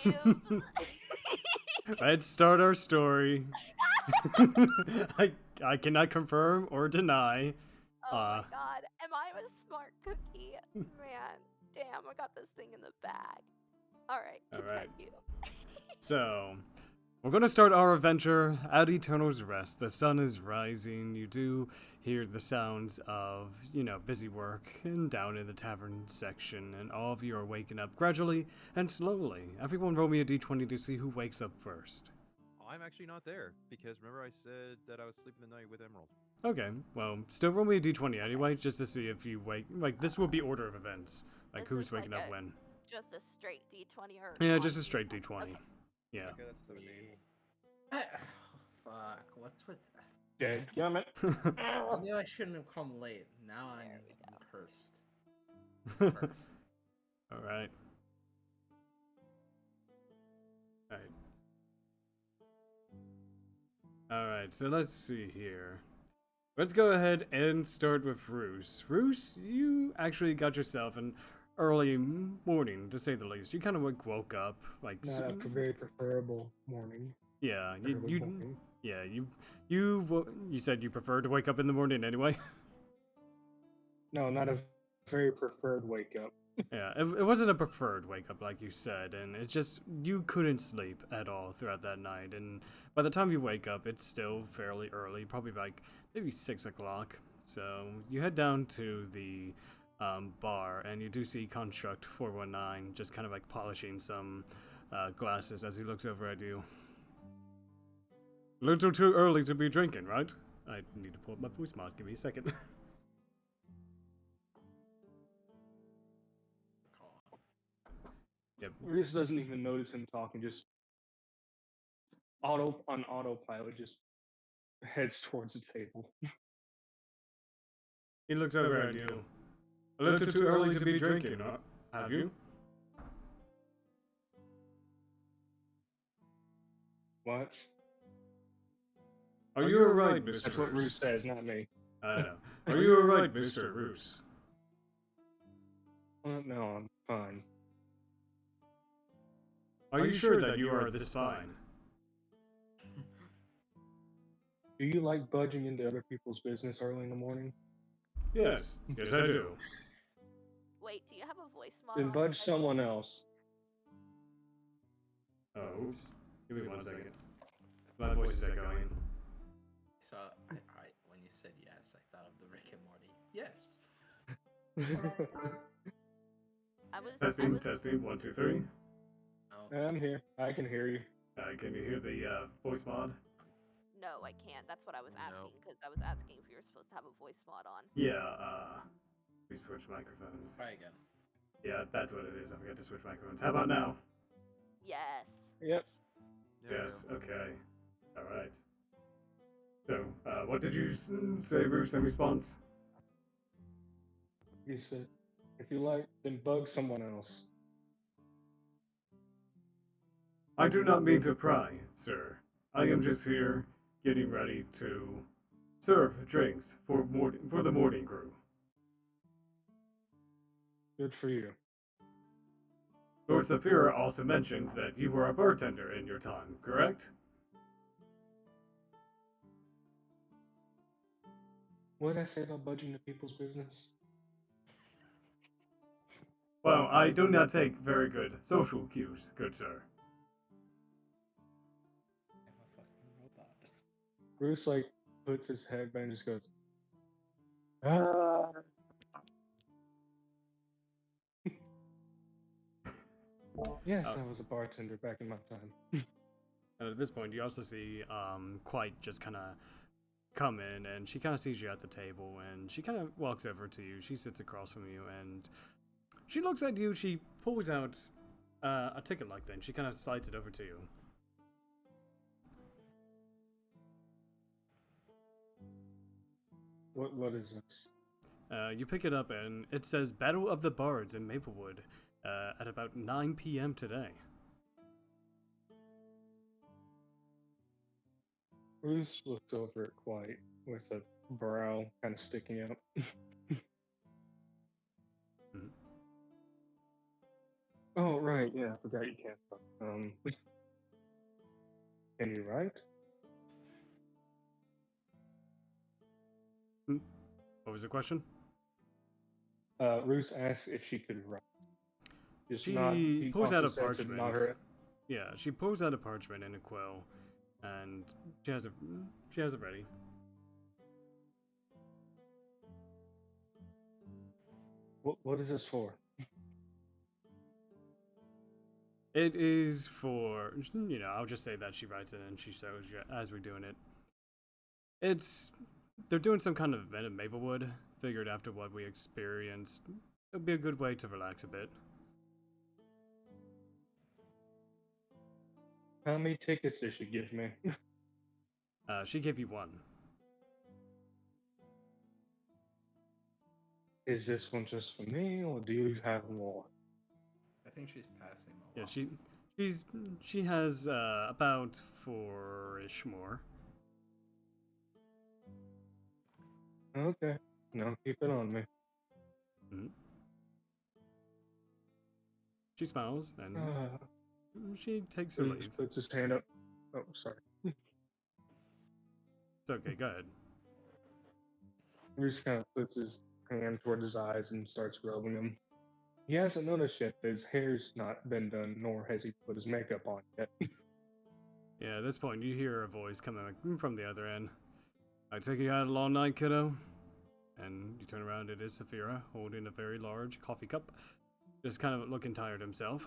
you. Let's start our story. I cannot confirm or deny. Oh my god. Am I a smart cookie? Man, damn, I got this thing in the bag. Alright, continue. So, we're going to start our adventure at Eternal's Rest. The sun is rising. You do hear the sounds of, busy work and down in the tavern section, and all of you are waking up gradually and slowly. Everyone roll me a d20 to see who wakes up first. I'm actually not there, because remember I said that I was sleeping the night with Emerald. Okay, well, still roll me a d20 anyway, just to see if you wake. Like, this will be order of events. Like, who's waking up when. Just a straight d20 or. Yeah, just a straight d20. Okay. Yeah. Okay, that's 17. Fuck, what's with that? Damn it. I knew I shouldn't have come late. Now I'm cursed. Alright. Alright, so let's see here. Let's go ahead and start with Roos. Roos, you actually got yourself an early morning, to say the least. You kind of woke up, like... Not a very preferable morning. Yeah, you said you prefer to wake up in the morning anyway? No, not a very preferred wake up. Yeah, it wasn't a preferred wake up like you said, and it just, you couldn't sleep at all throughout that night, and by the time you wake up, it's still fairly early, probably like maybe 6 o'clock. So you head down to the bar, and you do see Construct 419 just kind of like polishing some glasses as he looks over at you. A little too early to be drinking, right? I need to pull up my voice mod, give me a second. Yep. Reese doesn't even notice him talking, just on autopilot, just heads towards the table. He looks over at you. A little too early to be drinking, have you? What? Are you alright, Mr. That's what Roos says, not me. I know. Are you alright, Mr. Roos? No, I'm fine. Are you sure that you are this fine? Do you like budging into other people's business early in the morning? Yes, yes I do. Wait, do you have a voice mod? Then budge someone else. Oh, oops. Give me 1 second. My voice is echoing. So, when you said yes, I thought of the Rick and Morty. Yes. Testing, 1, 2, 3. I'm here. I can hear you. Can you hear the voice mod? No, I can't. That's what I was asking, because I was asking if you were supposed to have a voice mod on. Yeah, we switch microphones. Try again. Yeah, that's what it is. I forgot to switch microphones. How about now? Yes. Yep. Yes, okay. Alright. So, what did you say, Bruce, in response? You said, if you like, then bug someone else. I do not mean to pry, sir. I am just here getting ready to serve drinks for the morning crew. Good for you. Lord Saphira also mentioned that you were a bartender in your time, correct? What did I say about budging to people's business? Well, I do not take very good social cues, good sir. I'm a fucking robot. Bruce, like, puts his head back and just goes, ah. Yes, I was a bartender back in my time. And at this point, you also see Quite just kind of come in, and she kind of sees you at the table, and she kind of walks over to you. She sits across from you, and she looks at you. She pulls out a ticket-like thing. She kind of slides it over to you. What is this? You pick it up, and it says Battle of the Bards in Maplewood at about 9 p.m. today. Bruce looks over at Quite with a brow kind of sticking out. Oh, right, yeah, I forgot you can't talk. Can you write? What was the question? Roos asked if she could write. Just not. She He pulls out also a said to not parchment. her. Yeah, she pulls out a parchment and a quill, and she has it ready. What is this for? It is for, I'll just say that she writes it and she shows you as we're doing it. They're doing some kind of event at Maplewood. Figured after what we experienced, it'll be a good way to relax a bit. How many tickets did she give me? She gave you one. Is this one just for me, or do you have more? I think she's passing Yeah, along. she has about 4-ish more. Okay, no, keep it on me. Mhm. She smiles and Uh, she takes her Roos leave. puts his hand up. Oh, sorry. It's okay, go ahead. Roos kind of puts his hand toward his eyes and starts rubbing them. He hasn't noticed yet that his hair's not been done, nor has he put his makeup on yet. Yeah, at this point you hear a voice coming from the other end. I take you out a long night, kiddo? And you turn around, it is Saphira, holding a very large coffee cup. Just kind of looking tired himself.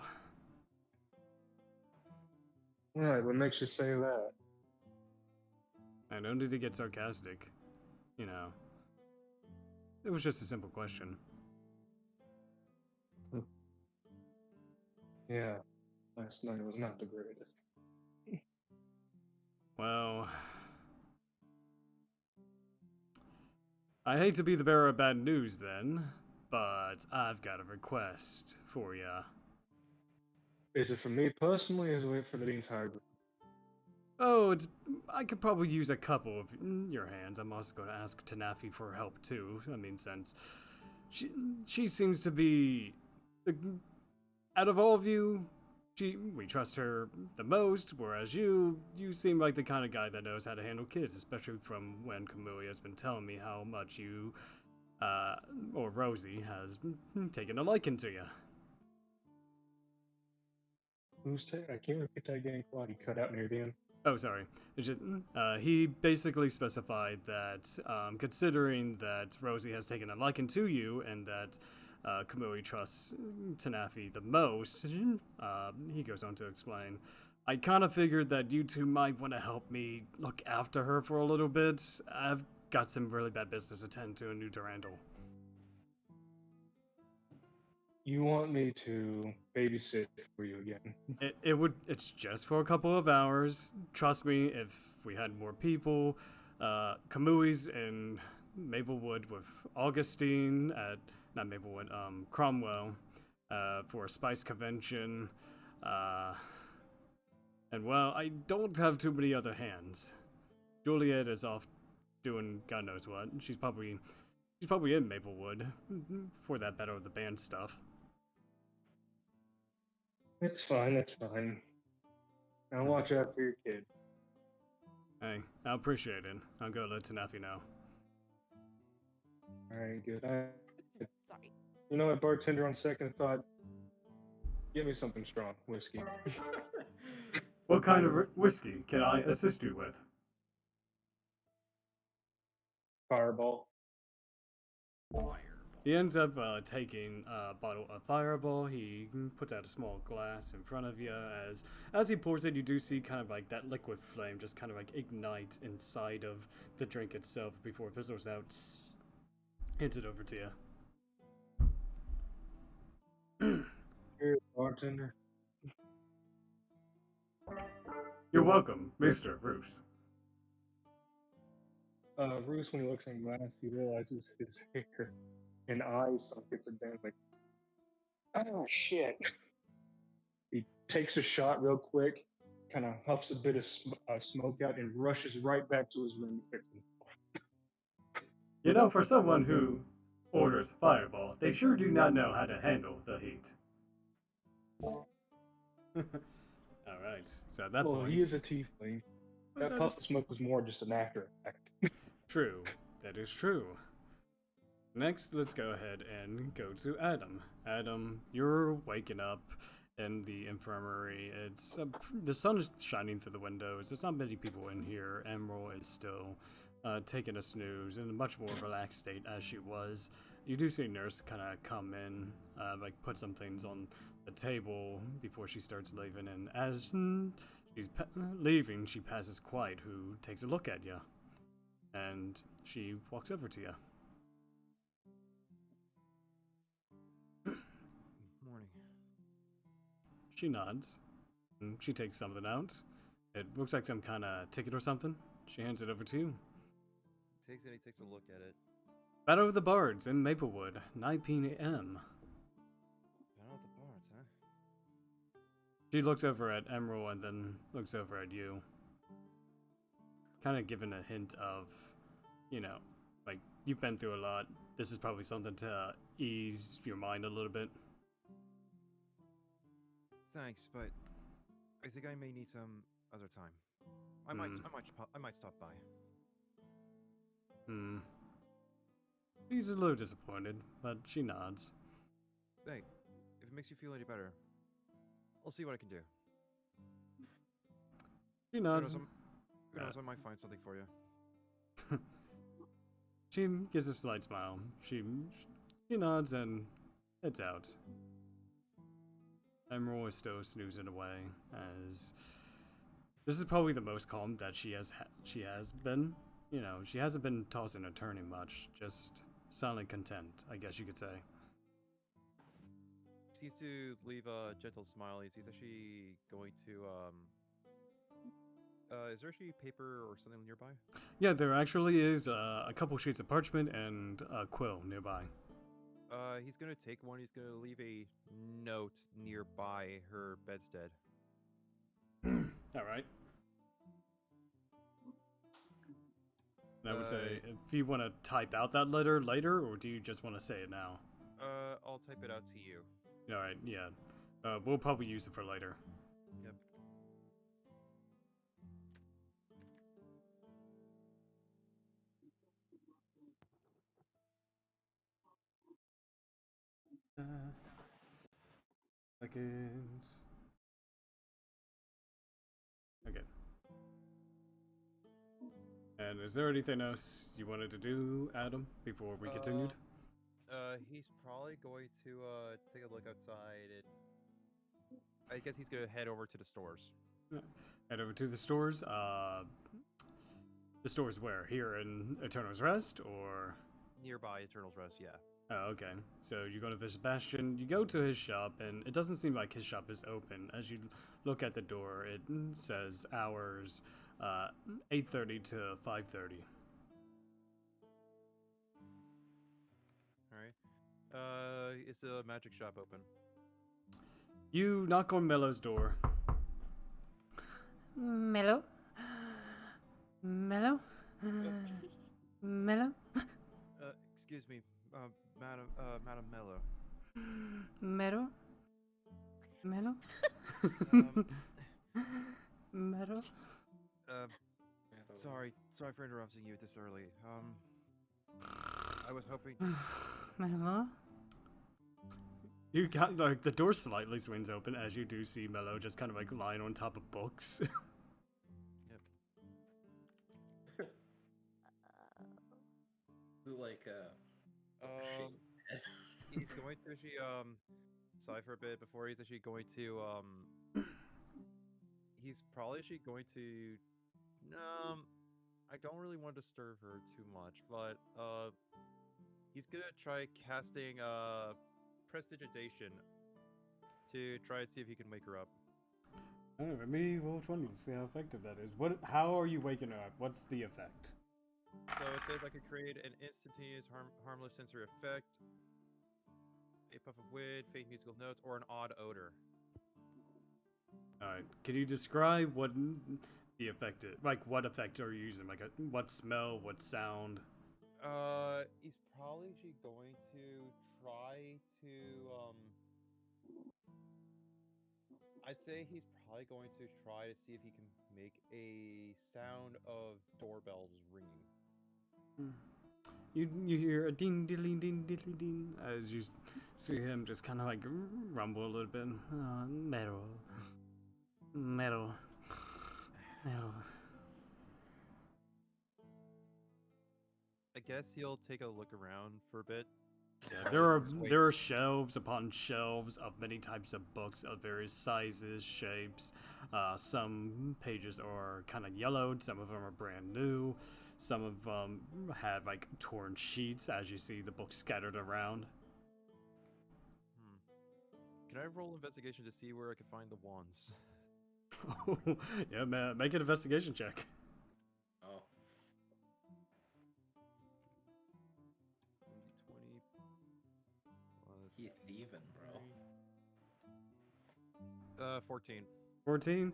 Right, what makes you say that? I don't need to get sarcastic. You know. It was just a simple question. Yeah, last night was not the greatest. Well, I hate to be the bearer of bad news then, but I've got a request for ya. Is it for me personally, or is it for the entire group? Oh, I could probably use a couple of your hands. I'm also going to ask Tanafi for help too. I mean, since she seems to be out of all of you, we trust her the most. Whereas you seem like the kind of guy that knows how to handle kids, especially from when Kamui has been telling me how much you, or Rosie has taken a liking to you. I can't repeat that again. He cut out near the end. Oh, sorry. It's just, he basically specified that, considering that Rosie has taken a liking to you and that Kamui trusts Tanafi the most, he goes on to explain, I kind of figured that you two might want to help me look after her for a little bit. I've got some really bad business to attend to in New Durandal. You want me to babysit for you again? It's just for a couple of hours. Trust me, if we had more people, Kamui's in Maplewood with Augustine at, not Maplewood, Cromwell, for a spice convention. And well, I don't have too many other hands. Juliet is off doing God knows what. She's probably in Maplewood for that Battle of the Band stuff. It's fine, it's fine. Now watch out for your kid. Hey, I appreciate it. I'll go let Tanafi know. Alright, good. Sorry. You know what, bartender, on second thought, get me something strong. Whiskey. What kind of whiskey can I assist you with? Fireball. Fireball. He ends up taking a bottle of Fireball. He puts out a small glass in front of you. As he pours it, you do see kind of like that liquid flame just kind of like ignite inside of the drink itself before it fizzles out. Hands it over to you. Here, bartender. You're welcome, Mr. Roos. Roos, when he looks in the glass, he realizes his hair and eyes sunk into down. Like, oh shit! He takes a shot real quick, kind of huffs a bit of smoke out, and rushes right back to his room to fix it. You know, for someone who orders Fireball, they sure do not know how to handle the heat. All right. So at that Well, point, he is a tiefling. Well, That that puff is smoke was more just an after effect. true. That is true. Next, let's go ahead and go to Adam. Adam, you're waking up in the infirmary. The sun is shining through the windows. There's not many people in here. Emerald is still taking a snooze in a much more relaxed state as she was. You do see Nurse kind of come in, like put some things on the table before she starts leaving. And as she's leaving, she passes Quiet, who takes a look at you, and she walks over to you. Morning. She nods. And she takes something out. It looks like some kind of ticket or something. She hands it over to you. Takes it. He takes a look at it. Battle of the Bards in Maplewood, 9 p.m. Battle of the Bards, huh? She looks over at Emerald and then looks over at you. Kind of giving a hint of, like, you've been through a lot. This is probably something to ease your mind a little bit. Thanks, but I think I may need some other time. I might stop by. She's a little disappointed, but she nods. Hey, if it makes you feel any better, I'll see what I can do. She nods. Who knows, I might find something for you. She gives a slight smile. She nods and heads out. Emerald is still snoozing away, as this is probably the most calm that she has been. She hasn't been tossing or turning much, just silently content, I guess you could say. Seems to leave a gentle smile. He's actually going to is there actually paper or something nearby? Yeah, there actually is a couple sheets of parchment and a quill nearby. He's gonna take one. He's gonna leave a note nearby her bedstead. All right. And I would say, if you want to type out that letter later, or do you just want to say it now? I'll type it out to you. All right, yeah. We'll probably use it for later. Yep. Seconds. Okay. And is there anything else you wanted to do, Adam, before we continued? He's probably going to take a look outside and I guess he's gonna head over to the stores. Head over to the stores. The stores where? Here in Eternal's Rest, or Nearby Eternal's Rest, yeah. Oh, okay. So you go to visit Bastion, you go to his shop, and it doesn't seem like his shop is open. As you look at the door, it says hours 8:30 to 5:30. Alright. Is the magic shop open? You knock on Mellow's door. Mellow? Mellow? Mellow? Excuse me, Madam Mello. Mellow? Mellow? Mellow? Sorry for interrupting you this early. I was hoping. Mellow? You got, like, the door slightly swings open as you do see Mellow just kind of like lying on top of books. Like He's going to actually sigh for a bit before he's actually going to he's probably actually going to I don't really want to disturb her too much, but he's gonna try casting prestidigitation to try and see if he can wake her up. Oh, let me roll 20 to see how effective that is. How are you waking her up? What's the effect? So it says I could create an instantaneous harmless sensory effect, a puff of wind, faint musical notes, or an odd odor. Alright, can you describe what the effect is? Like, what effect are you using? Like, what smell, what sound? He's probably actually going to try to I'd say he's probably going to try to see if he can make a sound of doorbells ringing. You hear a ding ding ding ding ding ding as you see him just kind of like rumble a little bit. Metal, metal, metal. I guess he'll take a look around for a bit. Yeah, there are shelves upon shelves of many types of books of various sizes, shapes. Some pages are kind of yellowed. Some of them are brand new. Some of them have like torn sheets, as you see the books scattered around. Can I roll investigation to see where I can find the wands? Yeah, man, make an investigation check. Oh. 20 plus He's thieving, bro. 14. 14.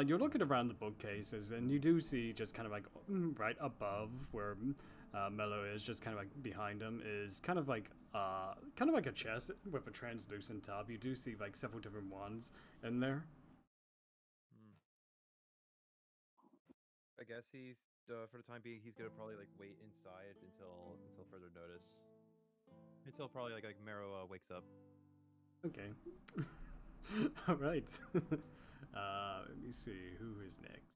You're looking around the bookcases, and you do see just kind of like right above where Mello is, just kind of like behind him, is kind of like a chest with a translucent top. You do see like several different wands in there. I guess he's for the time being he's gonna probably like wait inside until further notice. Until probably like Mero wakes up. Okay. All right. Let me see who is next.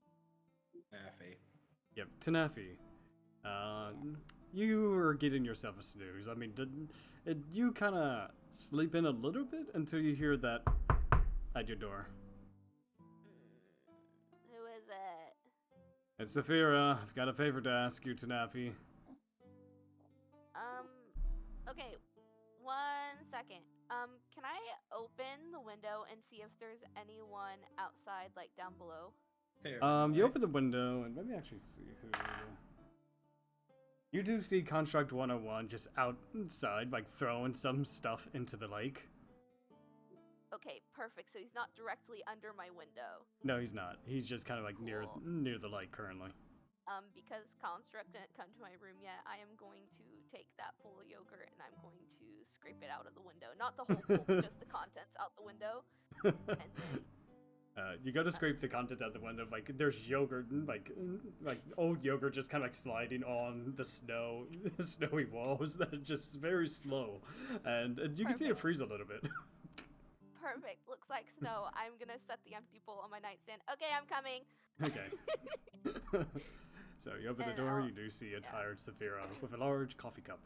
Naffy. Yep, Tanafi. You were getting yourself a snooze. I mean, did you kind of sleep in a little bit until you hear that at your door? Who is it? It's Saphira. I've got a favor to ask you, Tanafi. Okay, 1 second. Can I open the window and see if there's anyone outside, like down below? You open the window and let me actually see who. You do see Construct 101 just outside, like throwing some stuff into the lake. Okay, perfect. So he's not directly under my window. No, he's not. He's just kind of like Cool. near the lake currently. Because Construct didn't come to my room yet, I am going to take that full of yogurt and I'm going to scrape it out of the window. Not the whole full, but just the contents out the window. And then You go to scrape the content out the window. Like there's yogurt, like old yogurt, just kind of like sliding on the snowy walls. That are just very slow, and you can see it Perfect. freeze a little bit. Perfect. Looks like snow. I'm gonna set the empty bowl on my nightstand. Okay, I'm coming. Okay. So you open the And door. I'll- You do see a tired Saphira with a large coffee cup.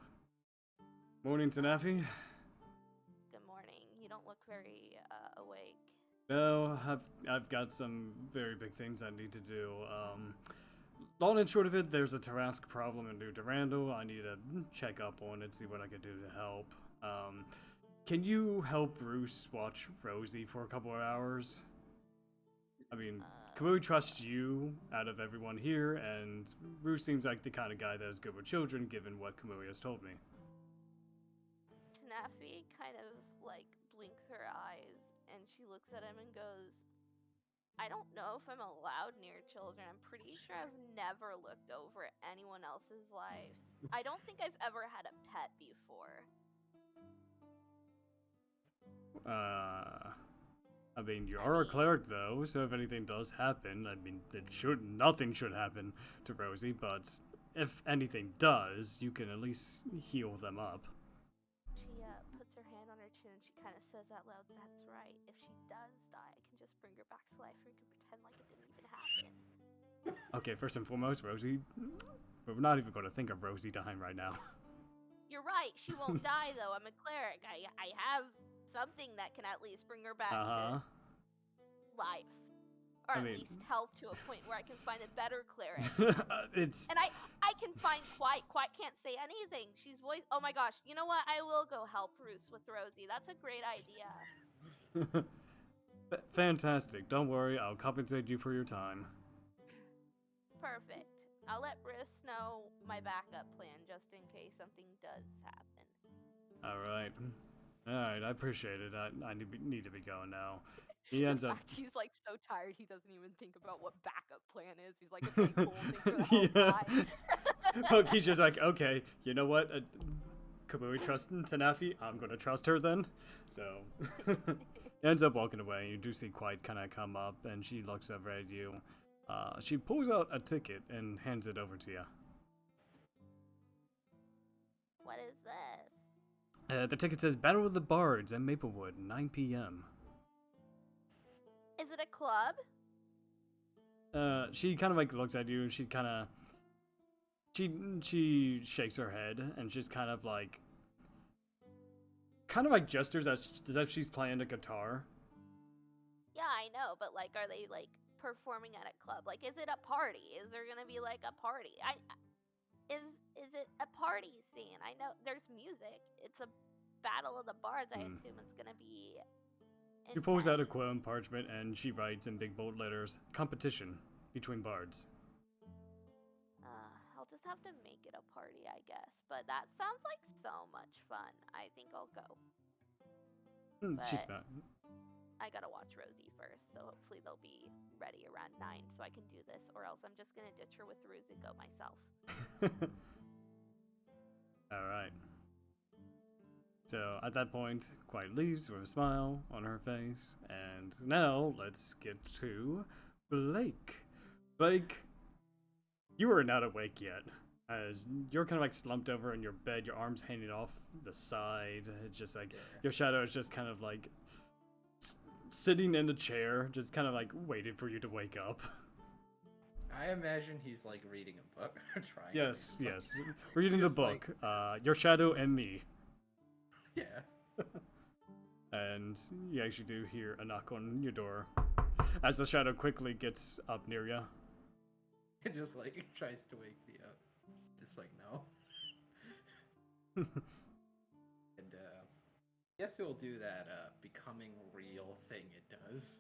Morning, Tanafi. Good morning. You don't look very awake. No, I've got some very big things I need to do. Long and short of it, there's a Tarask problem in New Durandal. I need to check up on it, see what I can do to help. Can you help Bruce watch Rosie for a couple of hours? I mean, Kamui trusts you out of everyone here, and Bruce seems like the kind of guy that is good with children, given what Kamui has told me. Tanafi kind of like blinks her eyes and she looks at him and goes, I don't know if I'm allowed near children. I'm pretty sure I've never looked over at anyone else's lives. I don't think I've ever had a pet before. I mean, you are a cleric though, so if anything does happen, I mean, nothing should happen to Rosie, but if anything does, you can at least heal them up. She puts her hand on her chin and she kind of says out loud, that's right. If she does die, I can just bring her back to life and we can pretend like it didn't even happen. Okay, first and foremost, Rosie, we're not even going to think of Rosie dying right now. You're right. She won't die though. I'm a cleric. I have something that can at least bring her back to life. Or at least health to a point where I can find a better clearing. And I can find Quiet. Quiet can't say anything. She's voice. Oh my gosh. You know what? I will go help Bruce with Rosie. That's a great idea. Fantastic. Don't worry. I'll compensate you for your time. Perfect. I'll let Bruce know my backup plan just in case something does happen. All right. I appreciate it. I need to be going now. He ends up. He's like so tired he doesn't even think about what backup plan is. He's like, okay, cool. Thanks for the help. Bye. Look, he's just like, okay, you know what? Kamui trusts Tanafi. I'm gonna trust her then. So ends up walking away. You do see Quiet kind of come up, and she looks over at you. She pulls out a ticket and hands it over to you. What is this? The ticket says Battle of the Bards at Maplewood, 9 p.m. Is it a club? She kind of like looks at you, and she kind of she shakes her head, and she's kind of like gestures as if she's playing a guitar. Yeah, I know, but like, are they like performing at a club? Like, is it a party? Is there gonna be like a party? Is it a party scene? I know there's music. It's a Battle of the Bards. I assume it's gonna be. She pulls out a quill and parchment, and she writes in big bold letters, "Competition between bards." I'll just have to make it a party, I guess. But that sounds like so much fun. I think I'll go. She's not. I gotta watch Rosie first, so hopefully they'll be ready around 9 so I can do this, or else I'm just gonna ditch her with Ruse and go myself. Alright. So at that point, Quiet leaves with a smile on her face, and now let's get to Blake. Blake, you are not awake yet, as you're kind of like slumped over in your bed, your arms hanging off the side. It's just like your shadow is just kind of like sitting in the chair, just kind of like waiting for you to wake up. I imagine he's like reading a book. Trying Yes, to read yes. Reading the book. Like... Your shadow and me. Yeah. And you actually do hear a knock on your door as the shadow quickly gets up near you. It just like tries to wake me up. It's like, no. And I guess it will do that becoming real thing it does.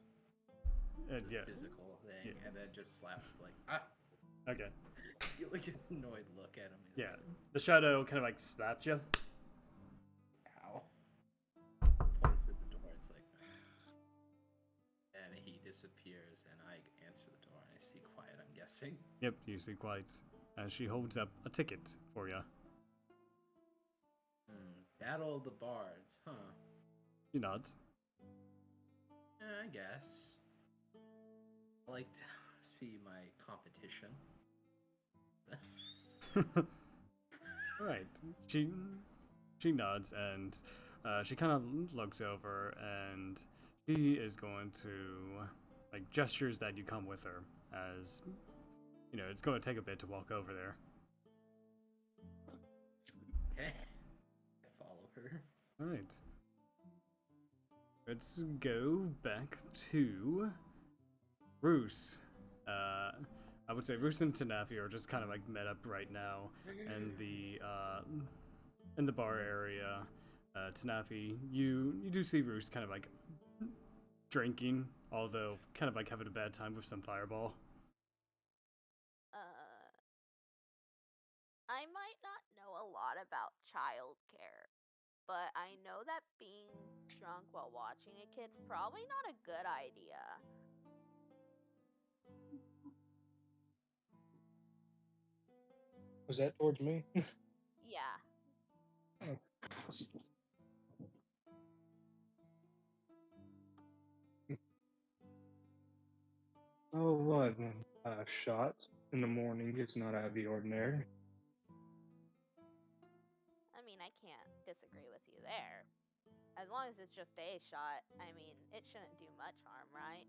It's a physical thing, and then just slaps Blake. Okay. You like it's annoyed look at him. Yeah. Like, the shadow kind of like slaps you. Ow. Points at the door. It's like, and he disappears, and I answer the door, and I see Quiet. I'm guessing. Yep, you see Quiet as she holds up a ticket for you. Battle of the Bards, huh? She nods. I guess. I like to see my competition. Right. She nods, and she kind of looks over, and she is going to like gestures that you come with her, as you know it's going to take a bit to walk over there. Okay. I follow her. All right. Let's go back to Roos. I would say Roos and Tanafi are just kind of like met up right now in the bar area. Tanafi, you do see Roos kind of like drinking, although kind of like having a bad time with some Fireball. I might not know a lot about childcare, but I know that being drunk while watching a kid's probably not a good idea. Was that towards me? Yeah. Oh, what? Shots in the morning is not out of the ordinary. I mean, I can't disagree with you there. As long as it's just a shot, I mean, it shouldn't do much harm, right?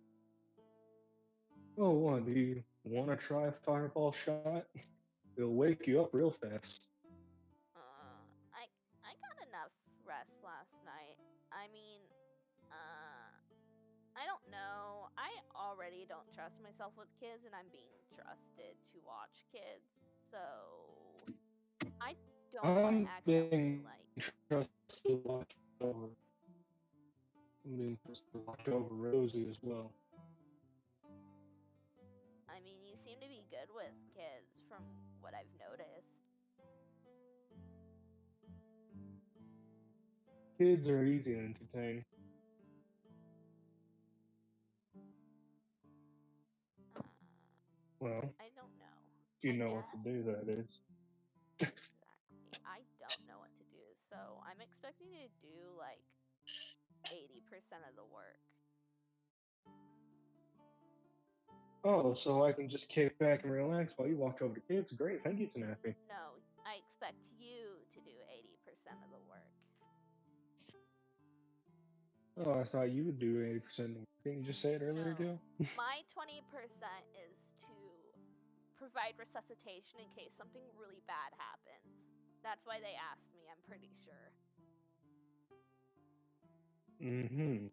Oh, what? Do you want to try a fireball shot? It'll wake you up real fast. I got enough rest last night. I mean, I don't know. I already don't trust myself with kids, and I'm being trusted to watch kids, so I don't want to accidentally trusted to watch over. I'm being trusted to watch over Rosie as well. I mean, you seem to be good with kids from what I've noticed. Kids are easy to entertain. Well, I don't know. you know what to do, that is. Exactly. I don't know what to do, so I'm expecting to do like 80% of the work. Oh, so I can just kick back and relax while you watch over the kids? Great, thank you, Tanafi. No, I expect you to do 80% of the work. Oh, I thought you would do 80%. Didn't you just say it earlier, Gil? My 20% is to provide resuscitation in case something really bad happens. That's why they asked me, I'm pretty sure. Mm-hmm.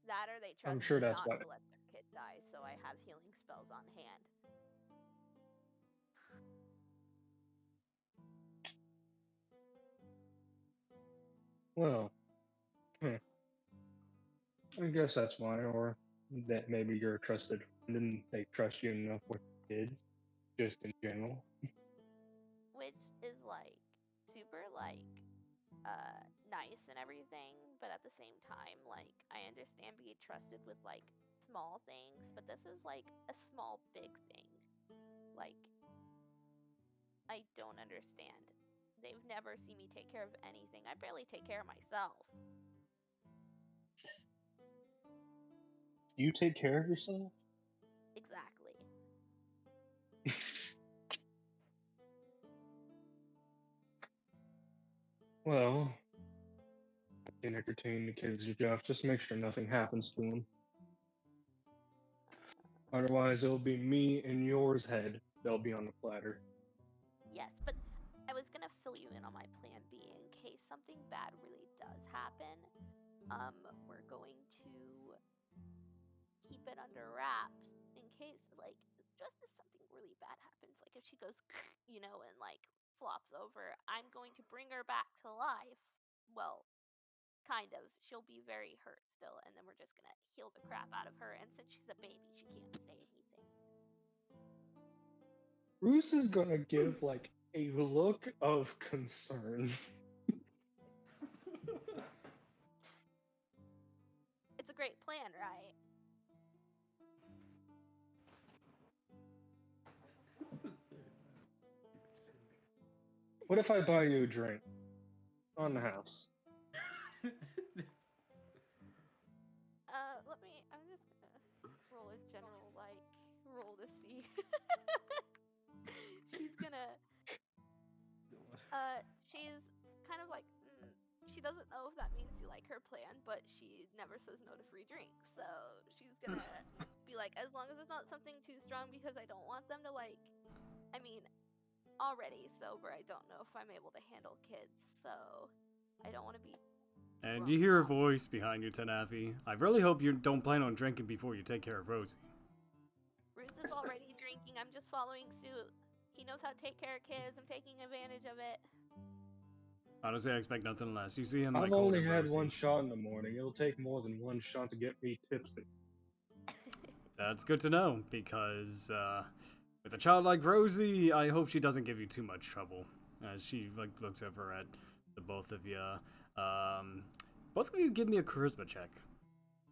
That or they trust I'm sure me that's not why. to let their kid die, so I have healing spells on hand. Well, I guess that's why, or that maybe you're a trusted friend and they trust you enough with kids, just in general. Which is like super like nice and everything, but at the same time, like I understand being trusted with like small things, but this is like a small big thing. Like I don't understand. They've never seen me take care of anything. I barely take care of myself. You take care of yourself? Exactly. Well, I can entertain the kids, Jeff. Just make sure nothing happens to them. Otherwise, it'll be me and yours head. They'll be on the platter. Yes, but I was gonna fill you in on my plan B in case something bad really does happen. We're going to keep it under wraps in case, like, just if something really bad happens, like if she goes, and like flops over, I'm going to bring her back to life. Well, kind of. She'll be very hurt still, and then we're just gonna heal the crap out of her. And since she's a baby, she can't say anything. Bruce is gonna give like a look of concern. It's a great plan, right? What if I buy you a drink on the house? I'm just gonna roll a general, like, roll to see. She's gonna, she's kind of like, she doesn't know if that means you like her plan, but she never says no to free drinks. So she's gonna be like, as long as it's not something too strong, because I don't want them to, like, I mean, already sober, I don't know if I'm able to handle kids, so I don't want to be. And you hear a voice behind you, Tanafi. I really hope you don't plan on drinking before you take care of Rosie. Bruce is already drinking. I'm just following suit. He knows how to take care of kids. I'm taking advantage of it. Honestly, I expect nothing less. You see him I've like only holding had Rosie. one shot in the morning. It'll take more than one shot to get me tipsy. That's good to know, because with a child like Rosie, I hope she doesn't give you too much trouble. As she like looks over at the both of you. Both of you give me a charisma check.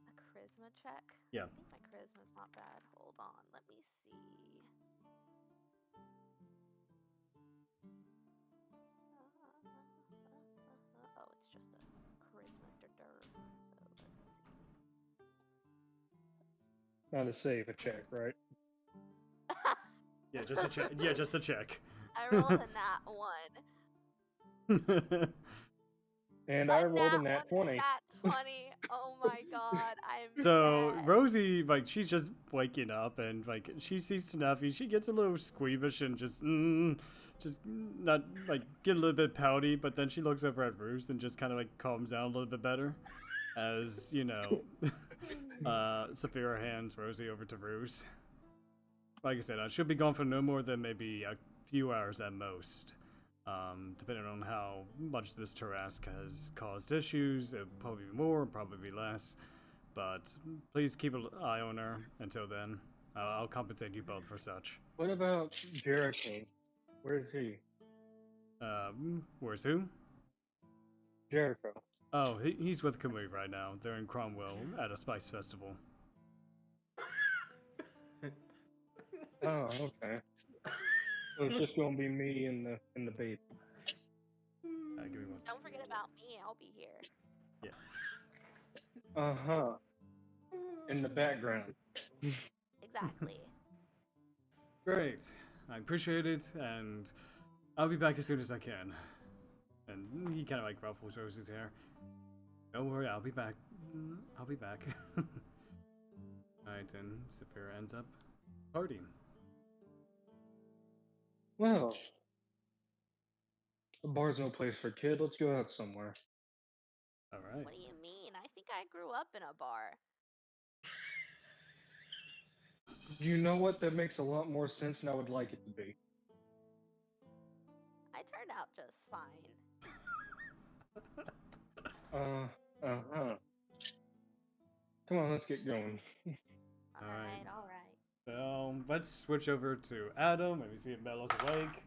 A charisma check? Yeah. I think my charisma's not bad. Hold on, let me see. Oh, it's just a charisma So let's see. Not a save, a check, right? Yeah, just a check. Yeah, just a check. I rolled a nat 1. And I rolled a nat 20. Nat 20. Oh my god, I'm So dead. Rosie, like, she's just waking up, and like she sees Tanafi, she gets a little squeamish and just not like get a little bit pouty, but then she looks over at Roos and just kind of like calms down a little bit better, as Saphira hands Rosie over to Roos. Like I said, I should be gone for no more than maybe a few hours at most. Depending on how much this Tarask has caused issues, it'll probably be more, probably be less. But please keep an eye on her until then. I'll compensate you both for such. What about Jericho? Where's he? Where's who? Jericho. Oh, he's with Kamui right now. They're in Cromwell at a spice festival. Oh, okay. So it's just gonna be me and the baby. Give me one second. Don't forget about me, I'll be here. Yeah. Uh-huh. In the background. Exactly. Great. I appreciate it, and I'll be back as soon as I can. And he kind of like ruffles Rose's hair. Don't worry, I'll be back. I'll be back. Alright, and Saphira ends up partying. Well, the bar's no place for a kid. Let's go out somewhere. Alright. What do you mean? I think I grew up in a bar. You know what? That makes a lot more sense than I would like it to be. I turned out just fine. Uh-huh. Come on, let's get going. Alright. So, let's switch over to Adam. Let me see if Mello's awake.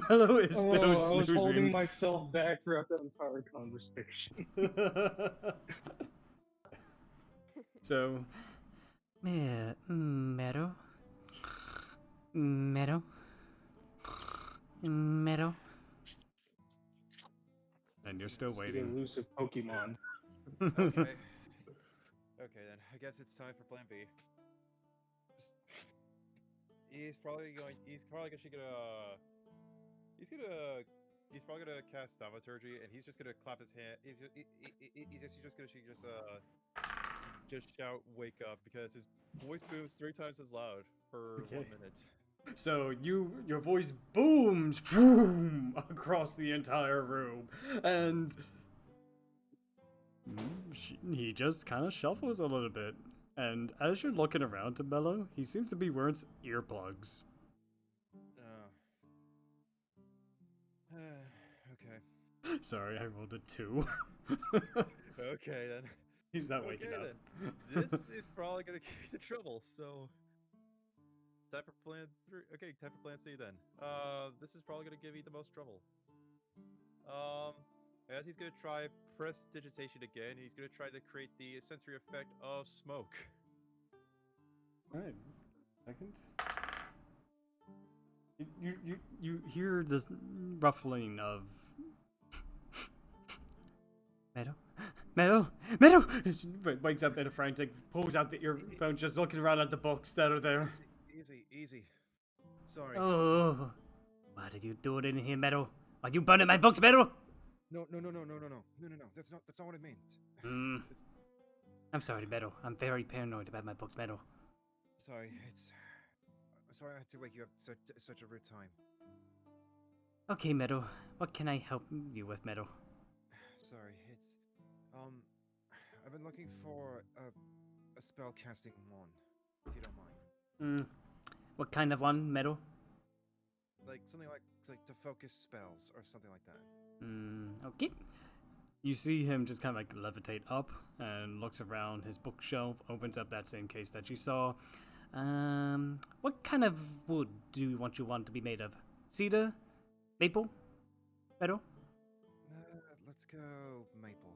Mello is still I snoozing. was holding myself back throughout that entire conversation. So, Meadow. Meadow. Meadow. and you're still The waiting. elusive Pokemon. Okay. Okay then. I guess it's time for Plan B. He's probably gonna cast Thaumaturgy, and he's just gonna clap his hand. He's just gonna shout "Wake up!" because his voice booms 3 times as loud for 1 minute. So your voice booms boom, across the entire room, and he just kind of shuffles a little bit. And as you're looking around to Mello, he seems to be wearing earplugs. Okay. Sorry, I rolled a 2. Okay then. He's not waking up. Then. This is probably gonna give you the trouble. So, time for Plan 3. Okay, time for Plan C then. This is probably gonna give you the most trouble. As he's gonna try prestidigitation again, he's gonna try to create the sensory effect of smoke. Alright, second. You hear this ruffling of Meadow. Wakes up in a frantic, pulls out the earphone, just looking around at the books that are there. Easy. Sorry. Oh, what are you doing in here, Meadow? Are you burning my books, Meadow? No. That's not what I meant. I'm sorry, Meadow. I'm very paranoid about my books, Meadow. Sorry, sorry I had to wake you up such a rude time. Okay, Meadow. What can I help you with, Meadow? Sorry, I've been looking for a spell casting wand, if you don't mind. What kind of one, Meadow? Like something like to focus spells or something like that. Okay. You see him just kind of like levitate up and looks around his bookshelf, opens up that same case that you saw. What kind of wood do you want your wand to be made of? Cedar? Maple? Meadow? Let's go maple.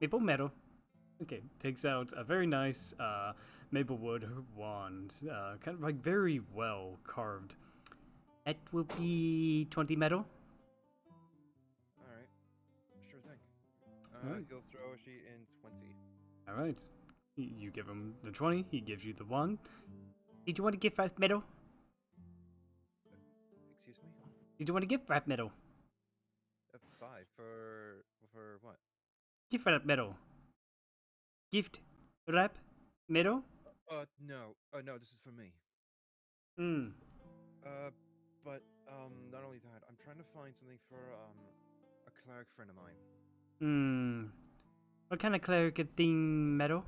Maple meadow. Okay, takes out a very nice maple wood wand, kind of like very well carved. That will be 20 meadow. Alright, sure thing. Alright. He'll throw a sheet in 20. Alright, you give him the 20, he gives you the wand. Did you want to give that meadow? Excuse me? Did you want to give that meadow? 5 for what? Give that meadow. Gift. Wrap. Meadow? No. No, this is for me. But, not only that, I'm trying to find something for, a cleric friend of mine. What kind of cleric thing, Meadow?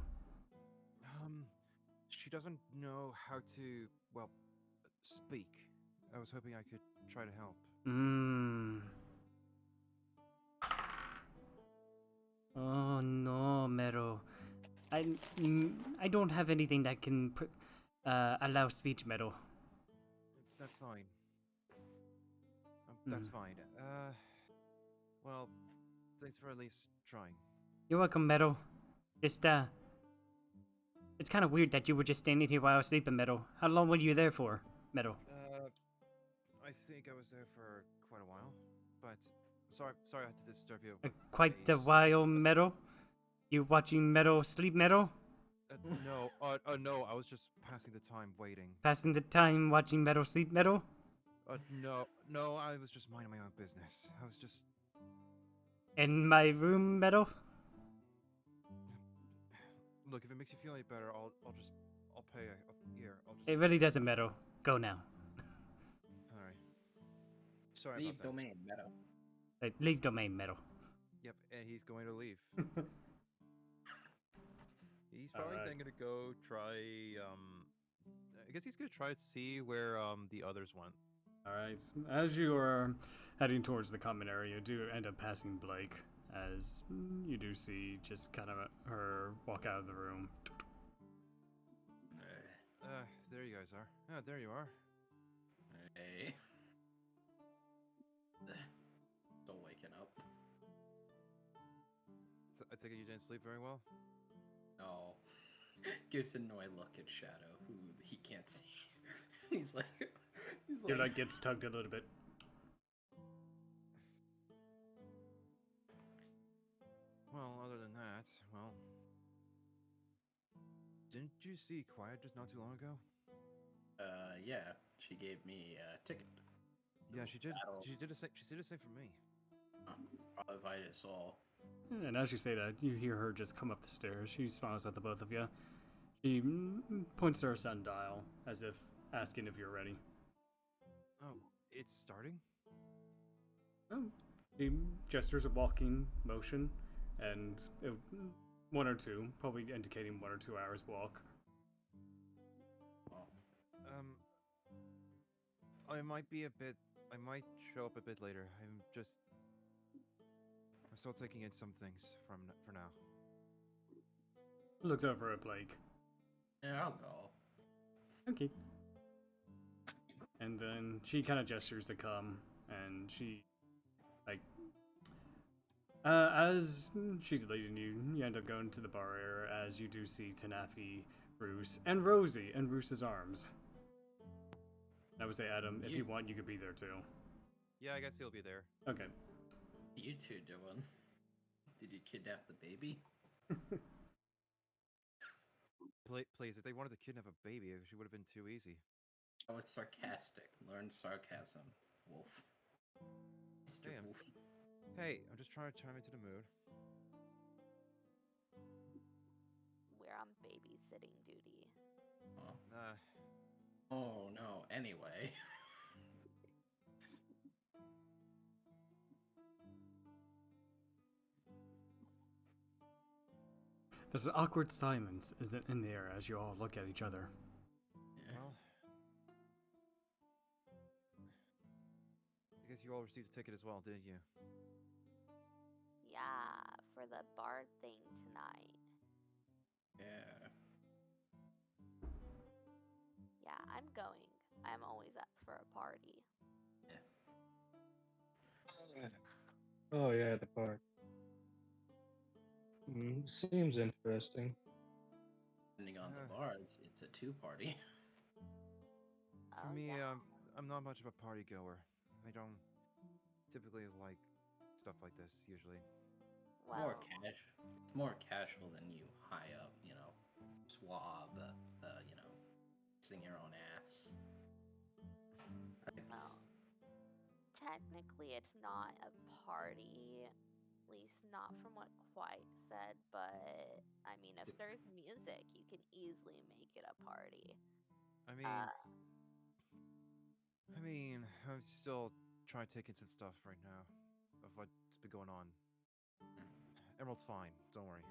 She doesn't know how to, well, speak. I was hoping I could try to help. Oh no, Meadow. I don't have anything that can allow speech, Meadow. That's fine. That's fine. Well, thanks for at least trying. You're welcome, Meadow. Just, it's kind of weird that you were just standing here while I was sleeping, Meadow. How long were you there for, Meadow? I think I was there for quite a while, but sorry I had to disturb you. Quite a while, Meadow. You watching Meadow sleep, Meadow? No, no, I was just passing the time waiting. Passing the time watching Meadow sleep, Meadow? No, I was just minding my own business. I was just... In my room, Meadow? Look, if it makes you feel any better, I'll pay. Here, I'll just... It really doesn't, Meadow. Go now. Alright. Sorry Leave about that. domain, Meadow. Leave domain, Meadow. Yep, and he's going to leave. He's probably then gonna go try, I guess he's gonna try to see where, the others went. Alright, as you are heading towards the common area, you do end up passing Blake, as you do see just kind of her walk out of the room. There you guys are. Yeah, there you are. Hey. Still waking up. I take it you didn't sleep very well? No. Gives an annoyed look at Shadow, who he can't see. he's like... Your leg gets tugged a little bit. Well, other than that, well... Didn't you see Quiet just not too long ago? Yeah. She gave me a ticket. Yeah, she did. Battle. She did the same for me. I'll invite us all. And as you say that, you hear her just come up the stairs. She smiles at the both of you. She points to her sundial, as if asking if you're ready. Oh, it's starting? Oh, she gestures a walking motion, and one or two, probably indicating 1 or 2 hours walk. I might show up a bit later. I'm still taking in some things for now. Looks over at Blake. Yeah, I'll go. Okay. And then she kind of gestures to come, and she, as she's leading you, you end up going to the bar area as you do see Tanafi, Bruce, and Rosie in Bruce's arms. I would say, Adam, if you want, you could be there too. Yeah, I guess he'll be there. Okay. You two doing? Did you kidnap the baby? Please, if they wanted to kidnap a baby, it would have been too easy. I was sarcastic. Learn sarcasm, Wolf. Mr. Damn. Wolf. Hey, I'm just trying to chime into the mood. We're on babysitting duty. Oh no, anyway. There's an awkward silence in the air as you all look at each other. Yeah. Well, I guess you all received a ticket as well, didn't you? Yeah, for the bar thing tonight. Yeah. Yeah, I'm going. I'm always up for a party. Oh yeah, the park. Seems interesting. Depending on the bar, it's a two-party. For me, I'm not much of a party goer. I don't typically like stuff like this usually. Well, More casual than you high up, suave, sing your own ass. Types. technically it's not a party, at least not from what Quiet said, but I mean, if there's music, you can easily make it a party. I'm still trying to take in some stuff right now of what's been going on. Emerald's fine, don't worry.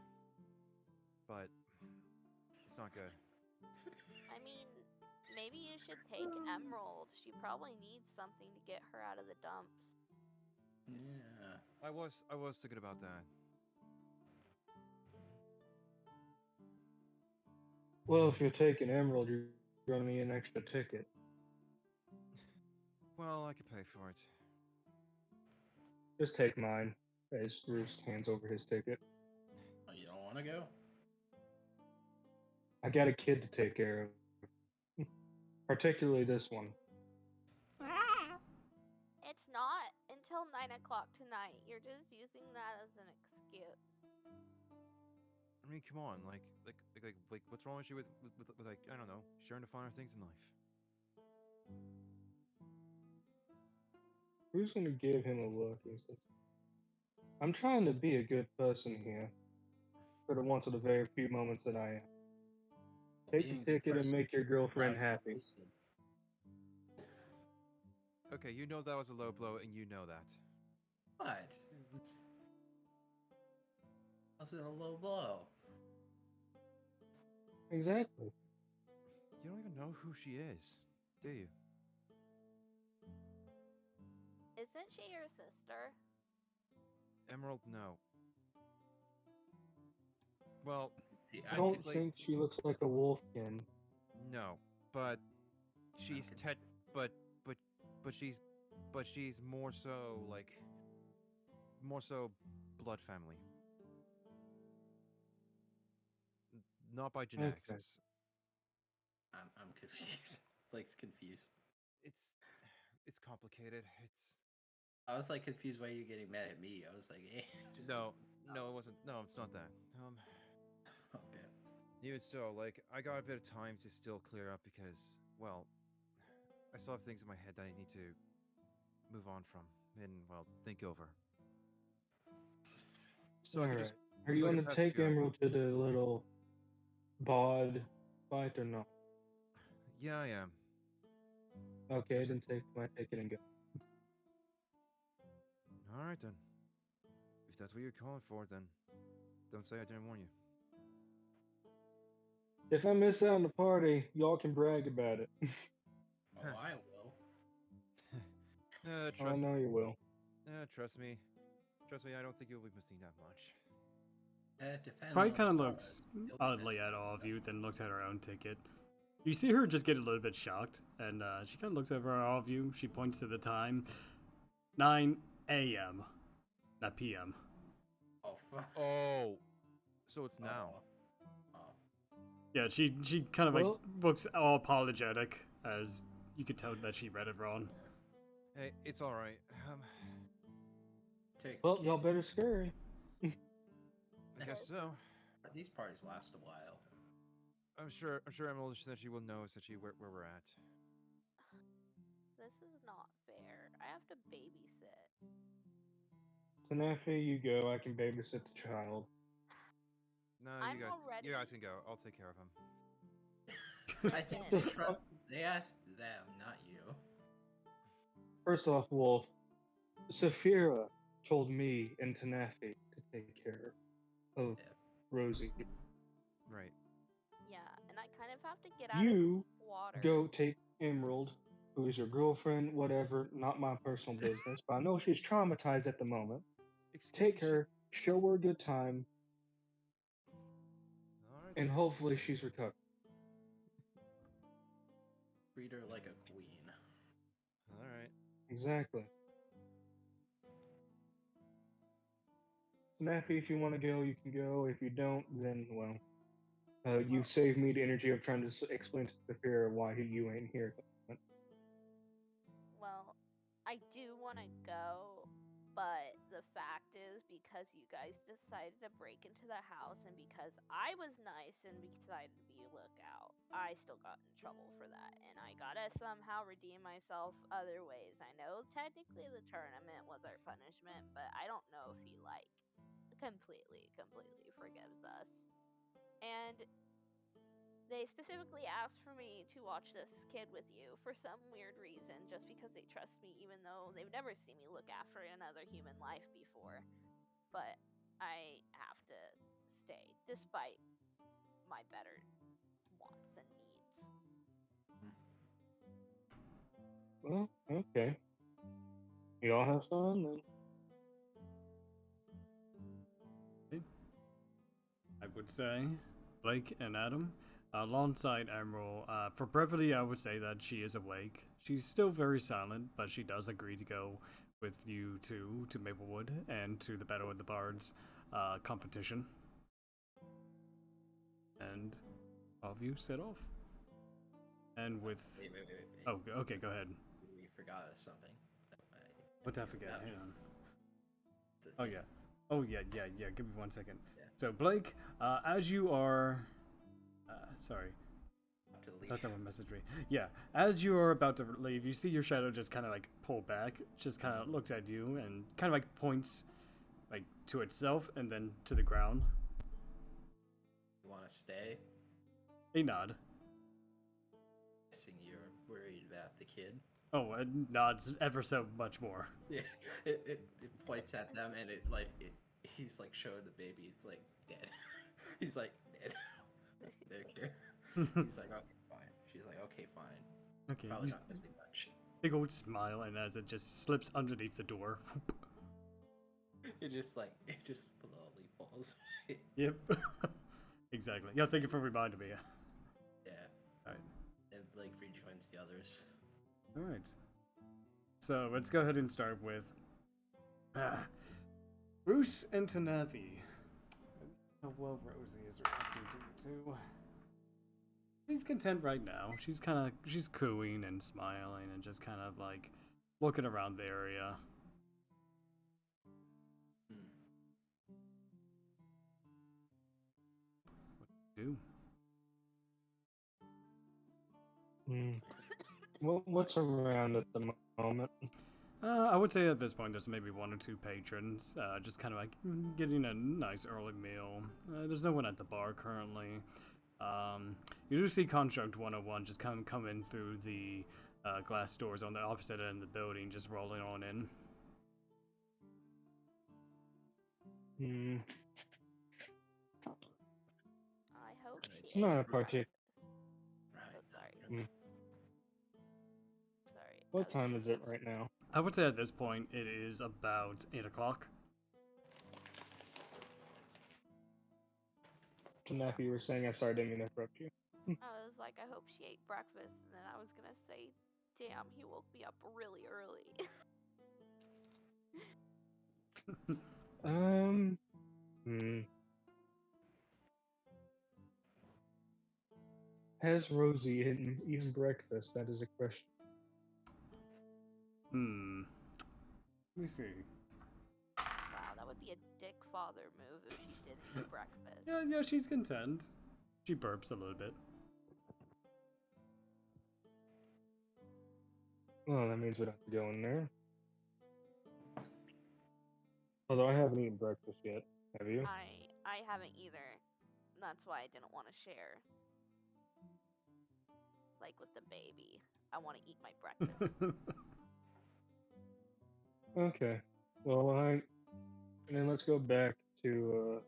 But it's not good. I mean, maybe you should take Emerald. She probably needs something to get her out of the dumps. Yeah. I was thinking about that. Well, if you're taking Emerald, you're gonna need an extra ticket. Well, I could pay for it. Just take mine. As Bruce hands over his ticket. Oh, you don't want to go? I got a kid to take care of. Particularly this one. It's not until 9 o'clock tonight. You're just using that as an excuse. I mean, come on, what's wrong with you with like, I don't know, sharing the finer things in life? Who's gonna give him a look? He says, I'm trying to be a good person here. For the once of the very few moments that I am. Take the ticket and make your girlfriend happy. Okay, you know that was a low blow, and you know that. What? Wasn't a low blow. Exactly. You don't even know who she is, do you? Isn't she your sister? Emerald, no. Well, I don't think she looks like a wolfkin. No, but she's but she's more so blood family. Not by genetics. Okay. I'm confused. Blake's confused. It's complicated. I was like confused why you're getting mad at me. I was like, hey. No, it wasn't. No, it's not that. Okay. Even so, like, I got a bit of time to still clear up because, well, I still have things in my head that I need to move on from and, well, think over. So I could just. Are you going to take Emerald to the little bod fight or not? Yeah, I am. Okay, then take my ticket and go. All right then. If that's what you're calling for, then don't say I didn't warn you. If I miss out on the party, y'all can brag about it. Oh, I will. I know you will. Trust me. Trust me, I don't think you'll be missing that much. Probably kind of looks oddly at all of you, then looks at her own ticket. You see her just get a little bit shocked, and she kind of looks over at all of you. She points to the time. 9 a.m. Not p.m. Oh, fuck. Oh, so it's now. Yeah, she kind of like looks all apologetic, as you could tell that she read it wrong. Hey, it's all right. Well, y'all better scurry. I guess so. These parties last a while. I'm sure Emerald said she will know where we're at. This is not fair. I have to babysit. Tanafi, you go. I can babysit the child. No, you guys can go. I'll take care of him. I think they asked them, not you. First off, Wolf, Saphira told me and Tanafi to take care of Rosie. Right. Yeah, and I kind of have to get out of the water. Go take Emerald, who is your girlfriend, whatever, not my personal business, but I know she's traumatized at the moment. Take her, show her a good time, and hopefully she's recovered. Treat her like a queen. Alright. Exactly. Snappy, if you want to go, you can go. If you don't, then, well, you've saved me the energy of trying to explain to Saphira why you ain't here. Well, I do want to go, but the fact is, because you guys decided to break into the house and because I was nice and decided to be a lookout, I still got in trouble for that. And I gotta somehow redeem myself other ways. I know technically the tournament was our punishment, but I don't know if he, like, completely forgives us. And they specifically asked for me to watch this kid with you for some weird reason, just because they trust me, even though they've never seen me look after another human life before. But I have to stay, despite my better wants and needs. Well, okay. You all have fun then. I would say Blake and Adam. Alongside Emerald, for brevity, I would say that she is awake. She's still very silent, but she does agree to go with you two to Maplewood and to the Battle of the Bards competition. And all of you set off. And with... Wait. Oh, okay, go ahead. We forgot something. What did I forget? Hang on. Oh, yeah. Give me 1 second. Yeah. So Blake, as you are, sorry, that's someone messaged me. Yeah, as you are about to leave, you see your shadow just kind of like pull back, just kind of looks at you and kind of like points like to itself and then to the ground. You want to stay? A nod. Guessing you're worried about the kid. Oh, it nods ever so much more. Yeah, it points at them and he's like showing the baby. It's like dead. He's like dead. There. He's like, okay, fine. She's like, okay, fine. Okay. Probably not missing much. Big old smile, and as it just slips underneath the door. It just slowly falls away. Yep. Exactly. Yeah, thank you for reminding me. Yeah. Alright. And Blake rejoins the others. Alright. So let's go ahead and start with Bruce and Tanavi. How well Rosie is reacting to you too. She's content right now. She's cooing and smiling and just kind of like looking around the area. What do you do? What's around at the moment? I would say at this point there's maybe 1 or 2 patrons, just kind of like getting a nice early meal. There's no one at the bar currently. You do see Construct 101 just come in through the glass doors on the opposite end of the building, just rolling on in. I hope it's not a particular. Right. Sorry. Sorry. What time is it right now? I would say at this point it is about 8 o'clock. Tanafi, you were saying, I sorry, didn't mean to interrupt you. I was like, I hope she ate breakfast, and then I was gonna say, damn, he woke me up really early. Has Rosie eaten breakfast? That is a question. Let me see. Wow, that would be a dick father move if she didn't eat breakfast. Yeah, she's content. She burps a little bit. Well, that means we don't have to go in there. Although I haven't eaten breakfast yet. Have you? I haven't either. That's why I didn't want to share. Like with the baby. I want to eat my breakfast. Okay. Well, and then let's go back to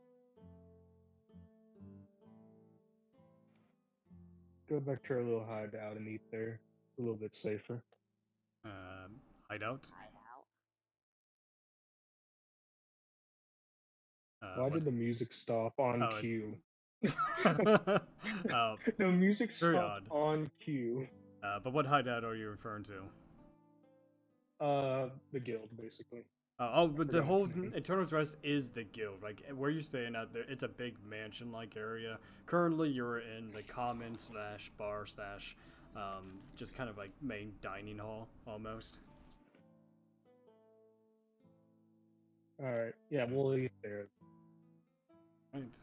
our little hideout and eat there. A little bit safer. Hideout? Why did the music stop on cue? The music stopped on cue. But what hideout are you referring to? The guild, basically. But the whole Eternal's Rest is the guild. Like, where you're staying out there, it's a big mansion-like area. Currently, you're in the common / bar / just kind of like main dining hall, almost. Alright, yeah, we'll eat there. Right.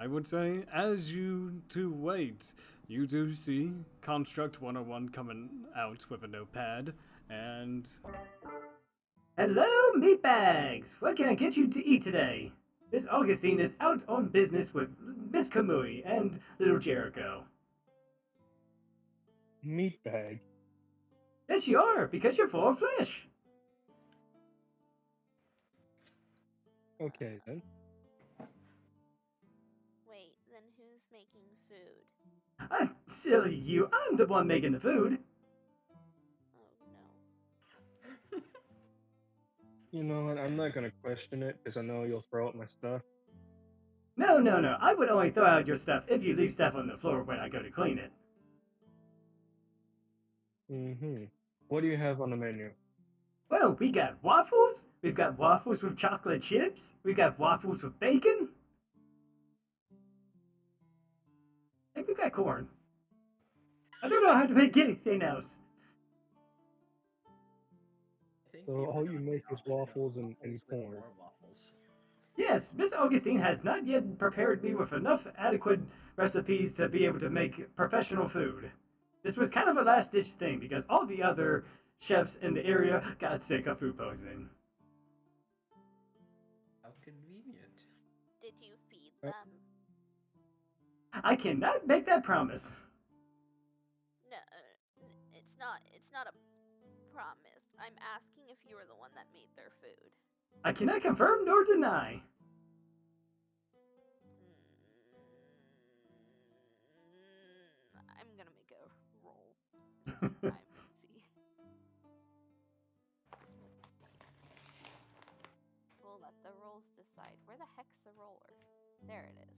I would say, as you two wait, you do see Construct 101 coming out with a notepad, and... Hello, meatbags! What can I get you to eat today? Miss Augustine is out on business with Miss Kamui and little Jericho. Meatbag? Yes, you are, because you're full of flesh. Okay, then. Wait, then who's making food? Silly you, I'm the one making the food. Oh, no. You know what, I'm not gonna question it, because I know you'll throw out my stuff. No, I would only throw out your stuff if you leave stuff on the floor when I go to clean it. What do you have on the menu? Well, we got waffles, we've got waffles with chocolate chips, we got waffles with bacon, and we got corn. I don't know how to make anything else. So all you make is waffles and corn. More waffles. Yes, Miss Augustine has not yet prepared me with enough adequate recipes to be able to make professional food. This was kind of a last-ditch thing because all the other chefs in the area got sick of food poisoning. How convenient. Did you feed them? I cannot make that promise. No, it's not. It's not a promise. I'm asking if you were the one that made their food. I cannot confirm nor deny. I'm gonna make a roll. Let's see. We'll let the rolls decide. Where the heck's the roller? There it is.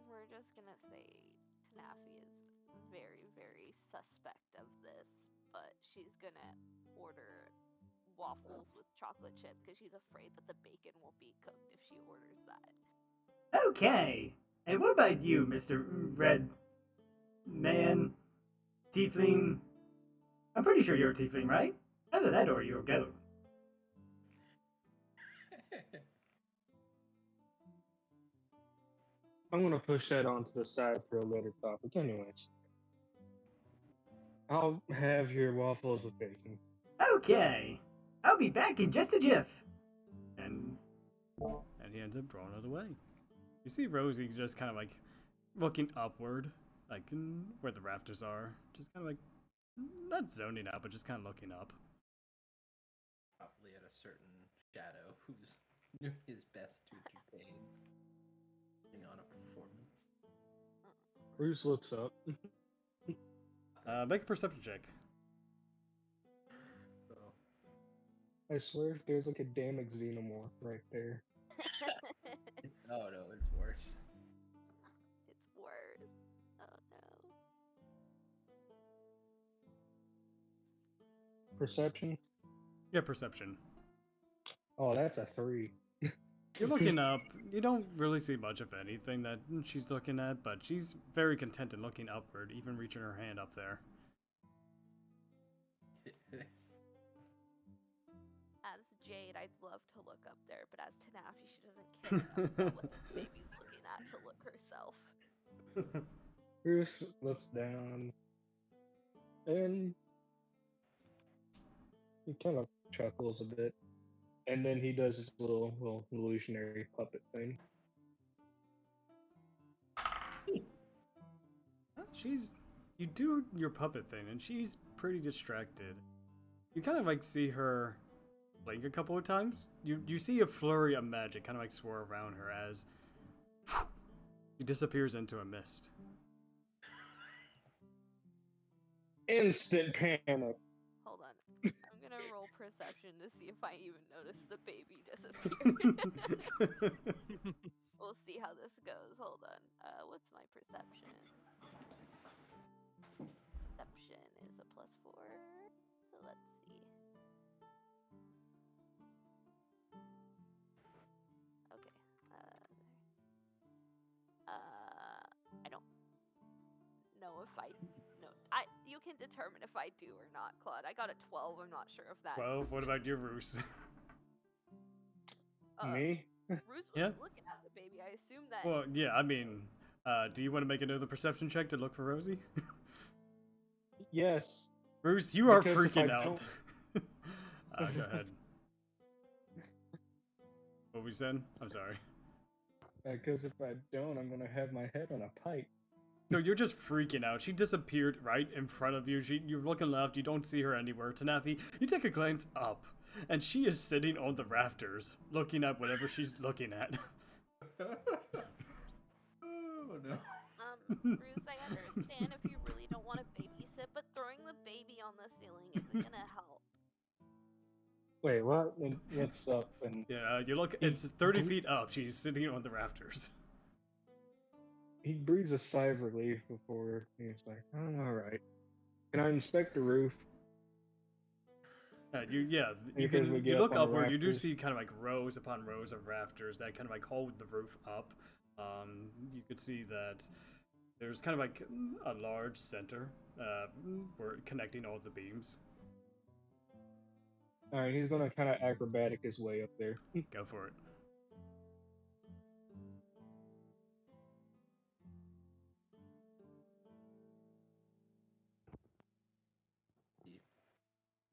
We're just gonna say Tanafi is very, very suspect of this, but she's gonna order waffles with chocolate chip because she's afraid that the bacon won't be cooked if she orders that. Okay. And what about you, Mr. Red Man? Tiefling? I'm pretty sure you're a tiefling, right? Either that or you're a goat. I'm gonna push that onto the side for a later topic. Anyways, I'll have your waffles with bacon. Okay. I'll be back in just a jiff. And he ends up drawing it away. You see Rosie just kind of like looking upward, like where the rafters are. Just kind of like, not zoning out, but just kind of looking up. Probably at a certain shadow who's doing his best to entertain on a performance. Bruce looks up. Make a perception check. So, I swear there's like a damn xenomorph right there. it's oh no, it's worse. It's worse. Oh no. Perception? Yeah, perception. Oh, that's a 3. You're looking up. You don't really see much of anything that she's looking at, but she's very content in looking upward, even reaching her hand up there. As Jade, I'd love to look up there, but as Tanafi, she doesn't care enough about what this baby's looking at to look herself. Bruce looks down and he kind of chuckles a bit. And then he does his little illusionary puppet thing. You do your puppet thing, and she's pretty distracted. You kind of like see her blink a couple of times. You see a flurry of magic kind of like swirl around her as she disappears into a mist. Instant panic. Hold on. I'm gonna roll perception to see if I even notice the baby disappear. We'll see how this goes. Hold on. What's my perception? Perception is a +4. So let's see. Okay. I don't know if I know. You can determine if I do or not, Claude. I got a 12. I'm not sure if that. Well, what about your Roos? Me? Roos was Yeah. looking at the baby. I assume that. Well, yeah, I mean, do you want to make another perception check to look for Rosie? Yes. Roos, you are Because if freaking I out. Go ahead. What we said? I'm sorry. Because if I don't, I'm gonna have my head on a pike. So you're just freaking out. She disappeared right in front of you. You're looking left. You don't see her anywhere. Tanafi, you take a glance up, and she is sitting on the rafters, looking at whatever she's looking at. Oh no. Bruce, I understand if you really don't want to babysit, but throwing the baby on the ceiling isn't gonna help. Wait, what? What's up? And Yeah, you look. It's 30 feet up. She's sitting on the rafters. he breathes a sigh of relief before he's like, "Oh, all right. Can I inspect the roof?" You Because we can get you up look on the upward. You do rafters. see kind of like rows upon rows of rafters that kind of like hold the roof up. You could see that there's kind of like a large center we're connecting all the beams. All right, he's gonna kind of acrobatic his way up there. Go for it.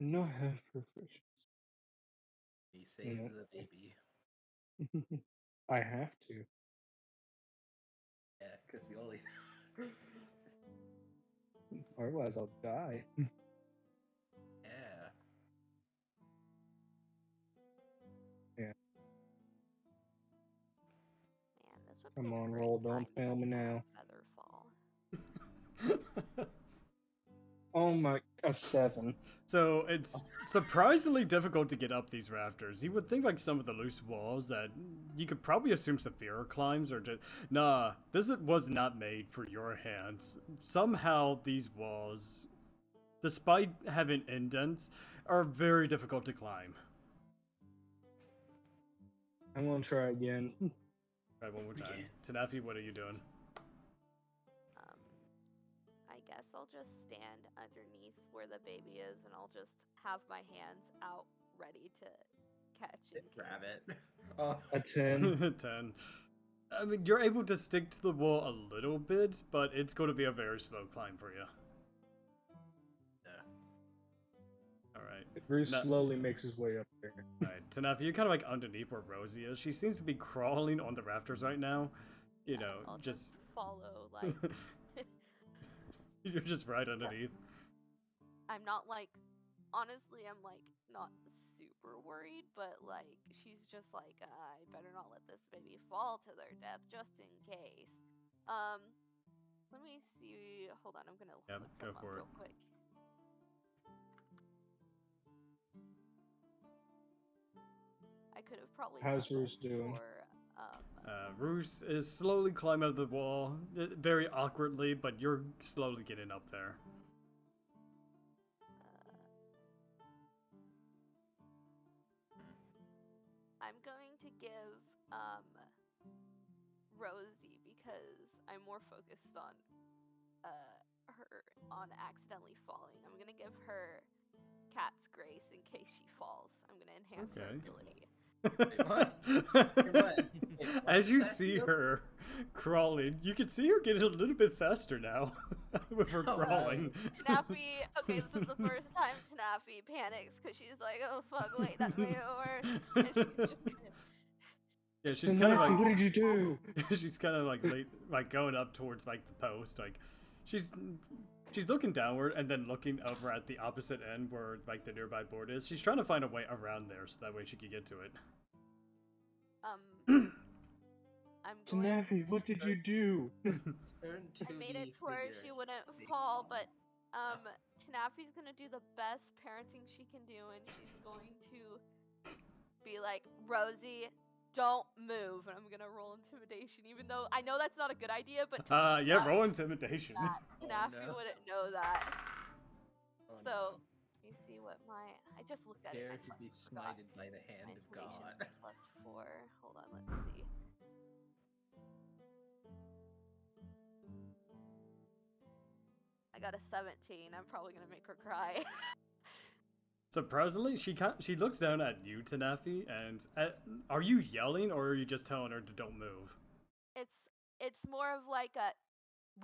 No have proficiency. He saved No. the baby. I have to. Yeah, because the only. Otherwise, I'll die. Yeah. Yeah. Man, this would Come be a on, great roll, time don't to fail me pull a now. feather fall. Oh my, a 7. So it's surprisingly difficult to get up these rafters. You would think like some of the loose walls that you could probably assume severe climbs are just nah. This was not made for your hands. Somehow these walls, despite having indents, are very difficult to climb. I'm gonna try again. Try one more time. Tanafi, what are you doing? I guess I'll just stand underneath where the baby is, and I'll just have my hands out ready to catch and Grab it. A 10. 10. I mean, you're able to stick to the wall a little bit, but it's going to be a very slow climb for you. Yeah. Alright. Bruce slowly makes his way up there. Alright, Tanafi, you're kind of like underneath where Rosie is. She seems to be crawling on the rafters right now. You know, I'll just follow, like... You're just right underneath. I'm not, like... Honestly, I'm, like, not super worried, but, like, she's just like, I better not let this baby fall to their death, just in case. Let me see... Hold on, I'm gonna look something up real quick. I could have probably How's done Roos this doing? Roos is slowly climbing up the wall, very awkwardly, but you're slowly getting up there. I'm going to give Rosie, because I'm more focused on her accidentally falling. I'm gonna give her Cat's Grace in case she falls. I'm gonna enhance her ability. As you see her crawling, you can see her getting a little bit faster now with her crawling. Tanafi, okay, this is the first time Tanafi panics because she's like, oh fuck, wait, that made it worse. And she's just kind of... Yeah, she's kind of like. What did you do? She's kind of like going up towards like the post. Like, she's looking downward and then looking over at the opposite end where like the nearby board is. She's trying to find a way around there so that way she can get to it. I'm going. Tanafi, what did you do? I made it to where she wouldn't fall, but Tanafi's gonna do the best parenting she can do, and she's going to be like, Rosie, don't move, and I'm gonna roll intimidation, even though I know that's not a good idea, but yeah, roll intimidation. Tanafi wouldn't know that. So let me see what I just looked at it. Dare to be smited by the hand of God. +4. Hold on, let's see. I got a 17. I'm probably gonna make her cry. Surprisingly, she looks down at you, Tanafi, and are you yelling or are you just telling her to don't move? It's more of like a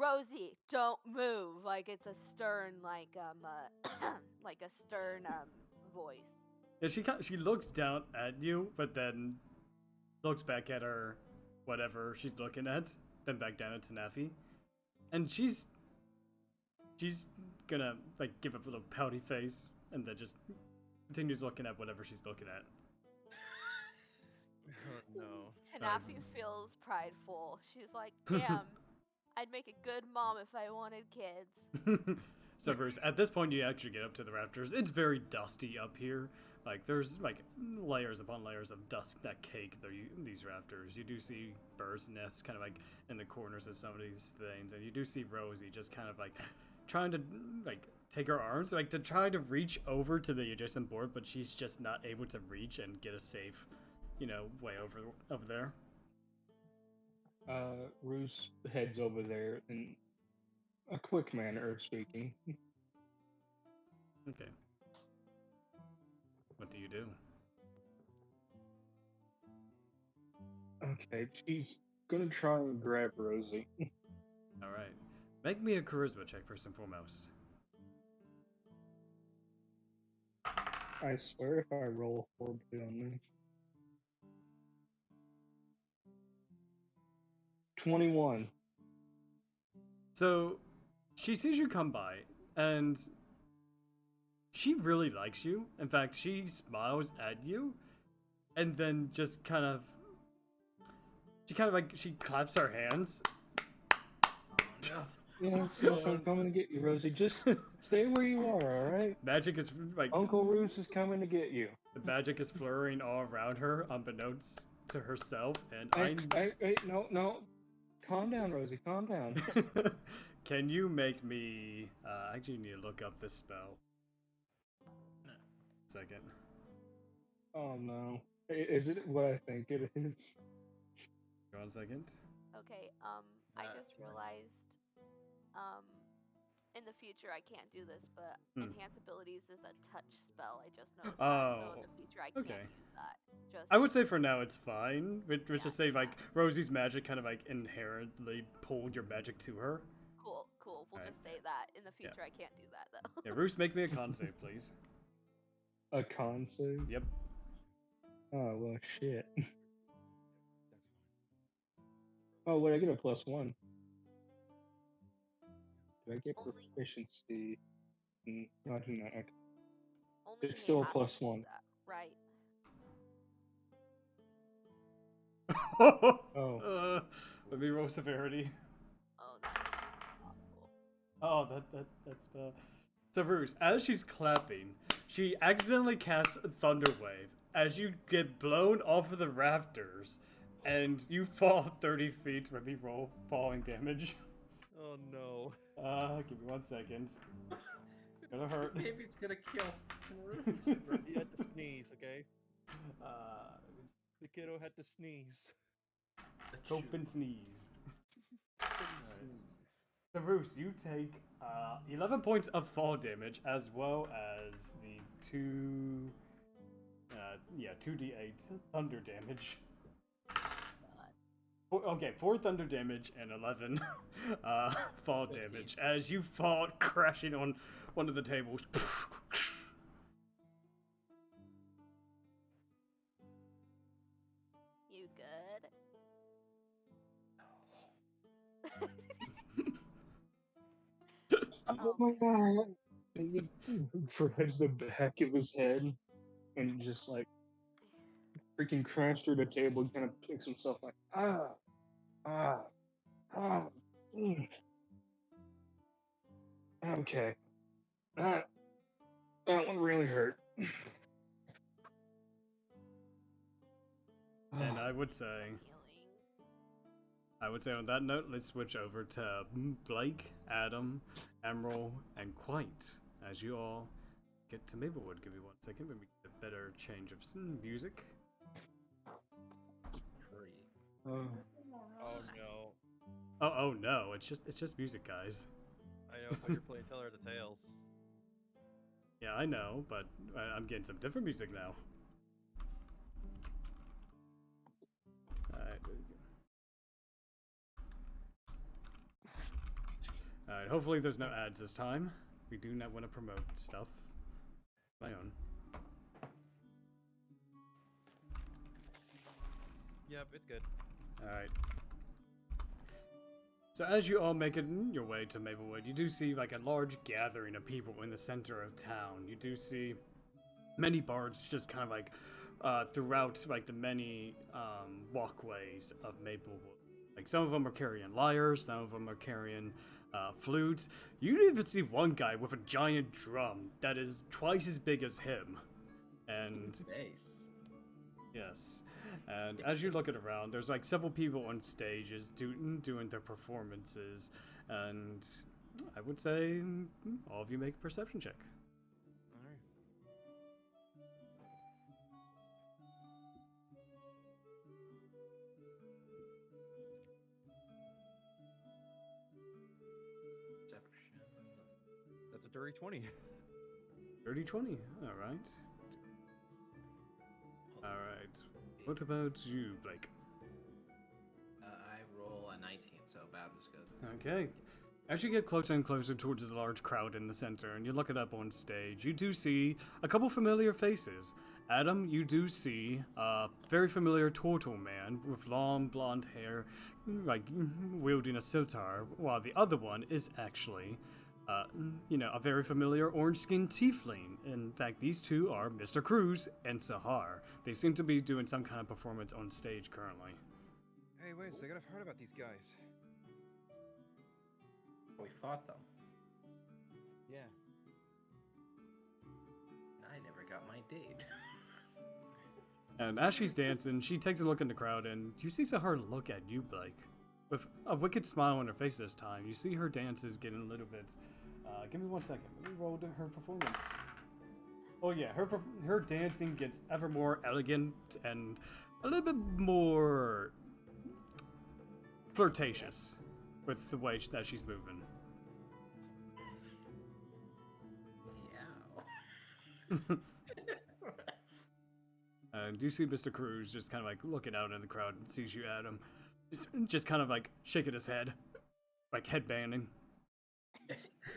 Rosie, don't move. Like it's a stern, like like a stern voice. Yeah, she looks down at you, but then looks back at her, whatever she's looking at, then back down at Tanafi, and she's gonna like give up a little pouty face and then just continues looking at whatever she's looking at. Oh no. Tanafi feels prideful. She's like, damn, I'd make a good mom if I wanted kids. So Bruce, at this point you actually get up to the rafters. It's very dusty up here. Like there's like layers upon layers of dust that cake these rafters. You do see birds' nests kind of like in the corners of some of these things, and you do see Rosie just kind of like trying to like take her arms like to try to reach over to the adjacent board, but she's just not able to reach and get a safe, way over there. Roos heads over there and a quick manner of speaking. Okay. What do you do? Okay, she's gonna try and grab Rosie. All right. Make me a charisma check first and foremost. I swear if I roll horribly on this. 21. So, she sees you come by, and she really likes you. In fact, she smiles at you, and then just kind of... She claps her hands. Yes, yes, I'm coming to get you, Rosie. Just stay where you are, alright? Magic is like... Uncle Roos is coming to get you. The magic is flurrying all around her, unbeknownst to herself, and Hey, no. Calm down, Rosie, calm down. Can you make me... I actually need to look up this spell. Second. Oh no. Is it what I think it is? Go on a second. Okay, I just realized, in the future I can't do this, but enhance abilities is a touch spell. I just noticed that, so in the future I can't use that. Just I would say for now it's fine. Which just say like Rosie's magic kind of like inherently pulled your magic to her. Cool. We'll just say that. In the future I can't do that though. Yeah, Roos, make me a con save, please. A con save? Yep. Oh, well, shit. Oh, wait, I get a +1. Do I get proficiency? No, I do not. Okay. It's still a +1. Right. Oh. Let me roll severity. Oh, that's not cool. Oh, that's bad. So Bruce, as she's clapping, she accidentally casts Thunder Wave as you get blown off of the rafters, and you fall 30 feet. Let me roll falling damage. Oh no. Give me 1 second. Gonna hurt. Baby's gonna kill Roos. He had to sneeze, okay? The kiddo had to sneeze. Hope and sneeze. So Bruce, you take 11 points of fall damage as well as the 2d8 thunder damage. Okay, 4 thunder damage and 11 fall damage as you fall crashing on one of the tables. You good? Oh my god! He grabs the back of his head and just like freaking crashed through the table. He kind of picks himself like, Okay. That one really hurt. And I would say on that note, let's switch over to Blake, Adam, Emerald, and Quite as you all get to Maplewood. Give me 1 second, maybe get a better change of music. Oh no. Oh no, it's just music, guys. I know, but you're playing Teller of the Tales. Yeah, I know, but I'm getting some different music now. Alright, there we go. Alright, hopefully there's no ads this time. We do not want to promote stuff. My own. Yep, it's good. Alright. So as you all make it your way to Maplewood, you do see like a large gathering of people in the center of town. You do see many bards just kind of like throughout like the many walkways of Maplewood. Like some of them are carrying lyres, some of them are carrying flutes. You even see one guy with a giant drum that is twice as big as him. And Nice. yes. And as you look it around, there's like several people on stages doing their performances, and I would say all of you make a perception check. dirty 20. Dirty 20. All right. All right. What about you, Blake? I roll a 19, so about as good. Okay. As you get closer and closer towards the large crowd in the center and you look it up on stage, you do see a couple familiar faces. Adam, you do see a very familiar turtle man with long blonde hair, like wielding a sitar, while the other one is actually, a very familiar orange-skinned tiefling. In fact, these two are Mr. Cruz and Sahar. They seem to be doing some kind of performance on stage currently. Hey, wait a second, I've heard about these guys. We fought them. Yeah. I never got my date. And as she's dancing, she takes a look in the crowd, and you see Sahar look at you, Blake. With a wicked smile on her face this time, you see her dance is getting a little bit... give me 1 second. Let me roll to her performance. Oh yeah, her dancing gets ever more elegant and a little bit more flirtatious with the way that she's moving. Yeah. And you see Mr. Cruz just kind of like looking out in the crowd and sees you, Adam. Just kind of like shaking his head, like headbanging.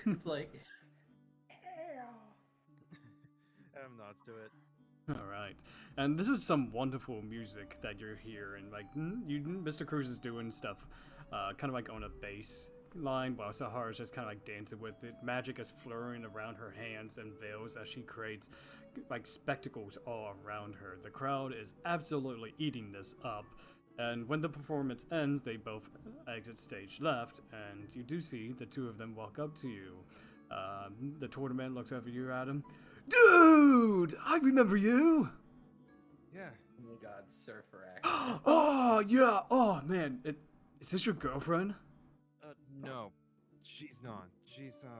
It's like, Adam nods to it. All right, and this is some wonderful music that you're hearing. Like Mr. Cruz is doing stuff, kind of like on a bass line, while Sahar is just kind of like dancing with it. Magic is flurrying around her hands and veils as she creates like spectacles all around her. The crowd is absolutely eating this up. And when the performance ends, they both exit stage left, and you do see the two of them walk up to you. The tournament looks over you, Adam. Dude, I remember you. Yeah. oh my god, surfer accident. Oh yeah. Oh man, is this your girlfriend? No. She's not. She's family.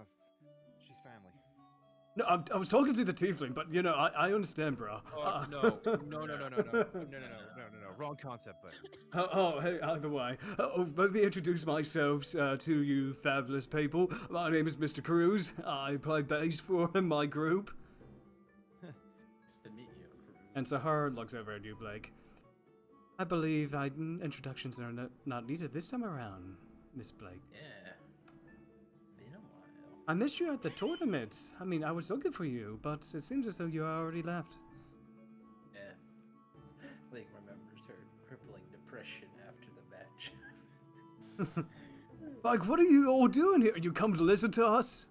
No, I was talking to the tiefling, but I understand, bro. No. Wrong concept, but. Hey, either way. Let me introduce myself to you fabulous people. My name is Mr. Cruz. I play bass for my group. Nice to meet you, Cruz. And Sahar looks over at you, Blake. I believe introductions are not needed this time around, Miss Blake. Yeah. Been a while. I missed you at the tournament. I mean, I was looking for you, but it seems as though you already left. Yeah. Blake remembers her crippling depression after the match. Like, what are you all doing here? You come to listen to us?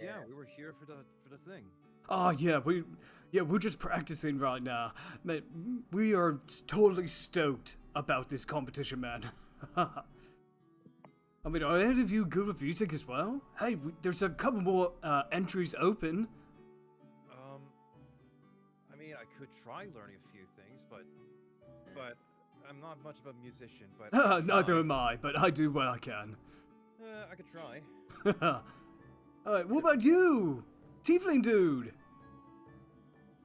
Yeah, we were here for the thing. Oh yeah, we're just practicing right now. Man, we are totally stoked about this competition, man. I mean, are any of you good with music as well? Hey, there's a couple more entries open. I mean, I could try learning a few things, but I'm not much of a musician. But Neither am I, but I do what I can. I could try. Alright, what about you? Tiefling dude!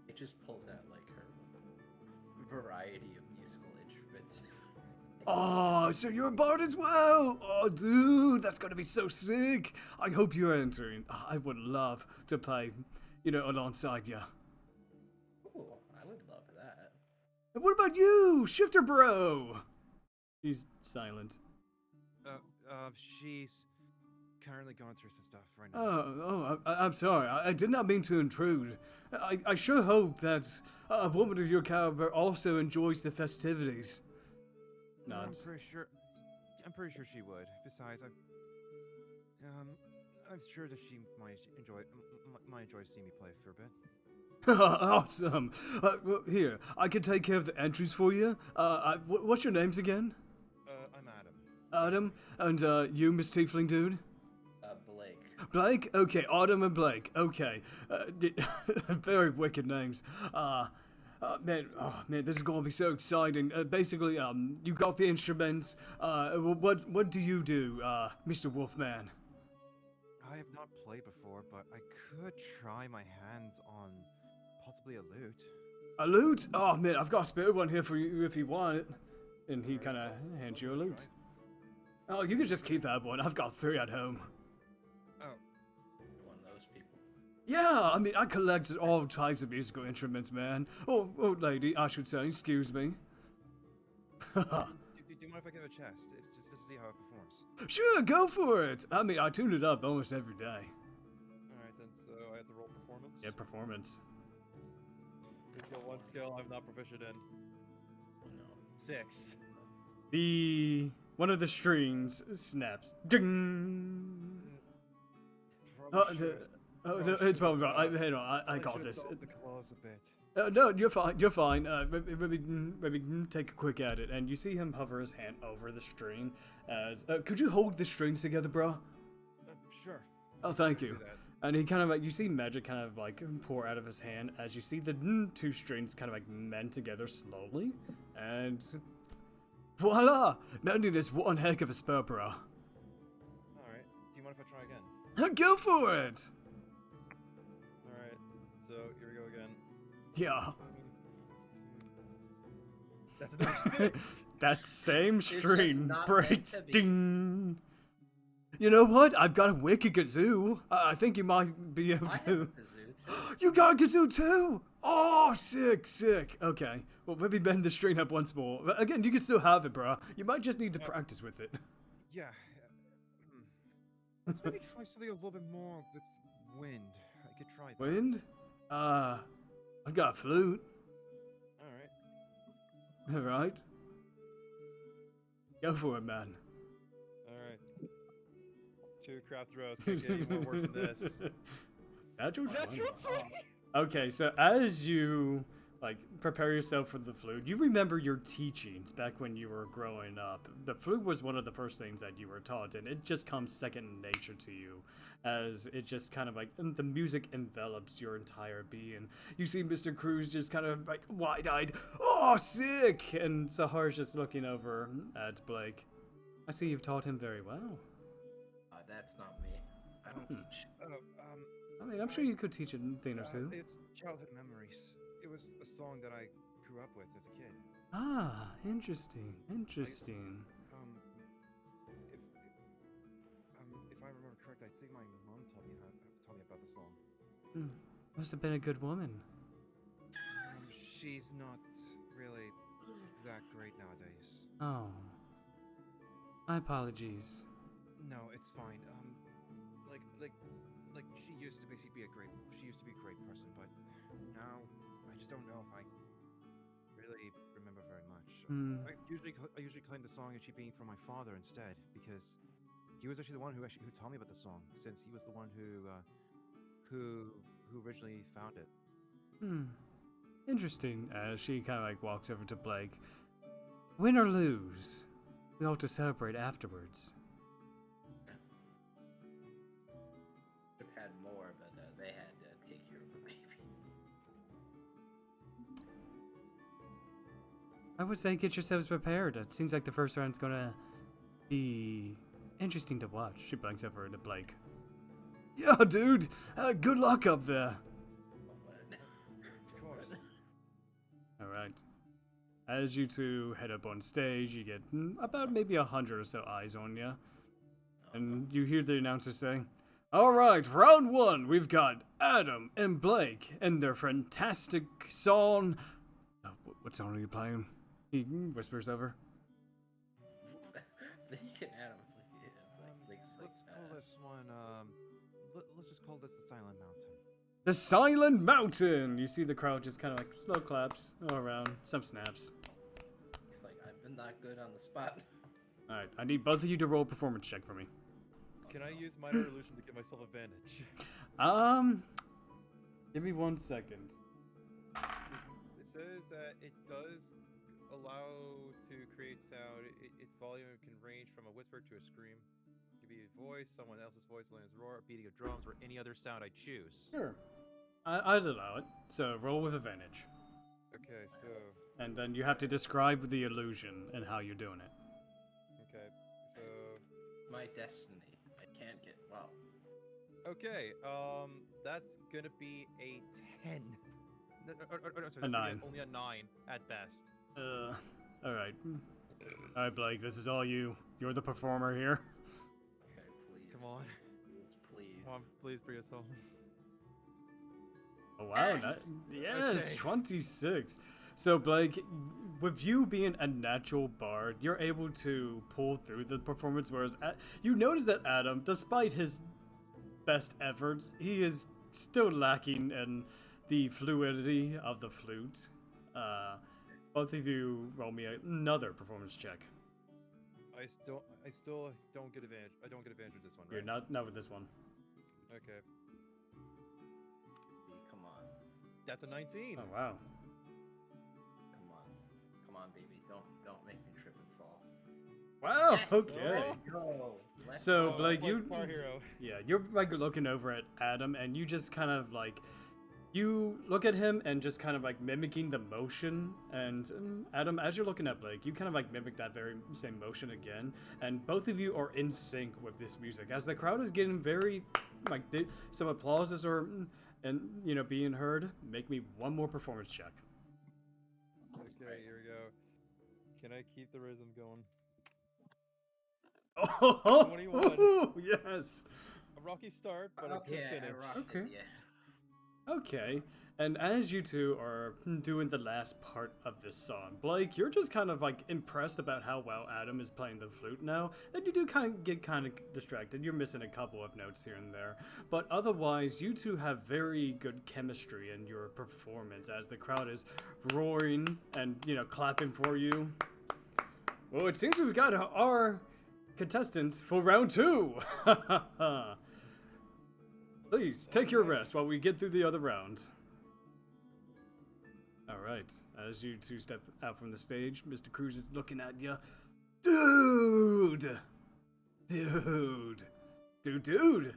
It just pulls out like her variety of musical instruments. Oh, so you're a bard as well? Oh, dude, that's gonna be so sick. I hope you're entering. I would love to play, alongside you. Ooh, I would love that. And what about you, Shifter Bro? He's silent. She's currently going through some stuff right now. I'm sorry. I did not mean to intrude. I sure hope that a woman of your caliber also enjoys the festivities. Nods. I'm pretty sure she would. Besides, I'm sure that she might enjoy seeing me play for a bit. Awesome. Well, here, I can take care of the entries for you. What's your names again? I'm Adam. Adam, and you, Miss Tiefling dude? Blake. Blake? Okay, Adam and Blake. Okay. Very wicked names. Man, this is gonna be so exciting. Basically, you got the instruments. What do you do, Mr. Wolfman? I have not played before, but I could try my hands on possibly a lute. A lute? Oh man, I've got a spare one here for you if you want it. And he kind of hands you a lute. Oh, you can just keep that one. I've got 3 at home. Oh. You want most people. Yeah, I mean, I collected all types of musical instruments, man. Oh, lady, I should say, excuse me. Do you mind if I give it a chest? Just to see how it performs. Sure, go for it. I mean, I tune it up almost every day. Alright then, so I have to roll performance? Yeah, performance. There's the one skill I'm not proficient in. Oh, no. 6. One of the strings snaps. Ding! No, it's probably wrong. Hang on, I got this. The claws a bit. No, you're fine. You're fine. Maybe take a quick at it, and you see him hover his hand over the string. As could you hold the strings together, bro? Sure. Oh, thank you. Do that. And he kind of like, you see magic kind of like pour out of his hand as you see the two strings kind of like mend together slowly, and voila! Mending is one heck of a spell, bro. Alright. Do you mind if I try again? Go for it. Alright. So here we go again. Yeah. That's another 6. That same just string not breaks. meant to be. Ding. You know what? I've got a wicked kazoo. I think you might be able I have to. a kazoo too. You got a kazoo too? Oh, sick. Okay. Well, maybe bend the string up once more. But again, you can still have it, bro. You might just need to practice with it. Yeah. Let's maybe try something a little bit more with wind. I could try that. Wind? I've got a flute. Alright. Alright. Go for it, man. Alright. 2 craft throws. Can't get any more worse than this. Natural 20. Natural 20! Okay, so as you like prepare yourself for the flute, you remember your teachings back when you were growing up. The flute was one of the first things that you were taught, and it just comes second nature to you, as it just kind of like the music envelops your entire being. You see Mr. Cruz just kind of like wide-eyed, oh, sick! And Sahar's just looking over at Blake. I see you've taught him very well. That's not me. I don't teach. I mean, I'm sure you could teach a thing or two. It's childhood memories. It was a song that I grew up with as a kid. Ah, interesting. If I remember correct, I think my mom told me about the song. Must have been a good woman. She's not really that great nowadays. Oh. My apologies. No, it's fine. Like she used to basically be a great person, but now I just don't know if I really remember very much. I usually claim the song as she being from my father instead, because he was actually the one who taught me about the song, since he was the one who originally found it. Interesting. She kind of like walks over to Blake. Win or lose, we ought to celebrate afterwards. Had more, but they had to take care of the baby. I would say get yourselves prepared. It seems like the first round's gonna be interesting to watch. She blinks over to Blake. Yeah, dude. Good luck up there. Of course. All right. As you two head up on stage, you get about maybe 100 or so eyes on you, and you hear the announcer say, all right, round 1, we've got Adam and Blake and their fantastic song. What song are you playing? He whispers over. Thinking Adam, it's like Let's call this one, let's just call this the Silent Mountain. The Silent Mountain! You see the crowd just kind of like slow claps all around, some snaps. He's like, I've been not good on the spot. Alright, I need both of you to roll a performance check for me. Can I use minor illusion to give myself advantage? Give me 1 second. It says that it does allow to create sound. Its volume can range from a whisper to a scream. It could be a voice, someone else's voice, Lena's roar, beating of drums, or any other sound I choose. Sure. I'd allow it. So roll with advantage. Okay, so... And then you have to describe the illusion and how you're doing it. Okay, so... My destiny. I can't get well. Okay, that's gonna be a 10. A 9. Only a 9 at best. Alright. Alright, Blake, this is all you. You're the performer here. Okay, please. Come on. Please. Come on, please bring us home. Oh wow, Yes! yes, Okay. 26. So Blake, with you being a natural bard, you're able to pull through the performance, whereas you notice that Adam, despite his best efforts, he is still lacking in the fluidity of the flute. Both of you roll me another performance check. I still don't get advantage. I don't get advantage with this one, You're right? not with this one. Okay. Come on. That's a 19. Oh wow. Come on, baby. Don't make me trip and fall. Wow. Yes! Okay. Let's go. Let's So, go. Blake, you Guitar Hero. yeah, you're like looking over at Adam, and you just kind of like you look at him and just kind of like mimicking the motion. And Adam, as you're looking at Blake, you kind of like mimic that very same motion again, and both of you are in sync with this music. As the crowd is getting very like some applauses are being heard. Make me one more performance check. Okay, here we go. Can I keep the rhythm going? Oh, 21. Yes. A rocky start, but a good Okay, finish. I rock Okay. it, yeah. Okay, and as you two are doing the last part of this song, Blake, you're just kind of like impressed about how well Adam is playing the flute now, and you do get kind of distracted. You're missing a couple of notes here and there, but otherwise, you two have very good chemistry in your performance as the crowd is roaring and clapping for you. Well, it seems we've got our contestants for round 2. Please, take your rest while we get through the other rounds. Alright, as you two step out from the stage, Mr. Cruz is looking at you. Dude! Dude! Dudettes.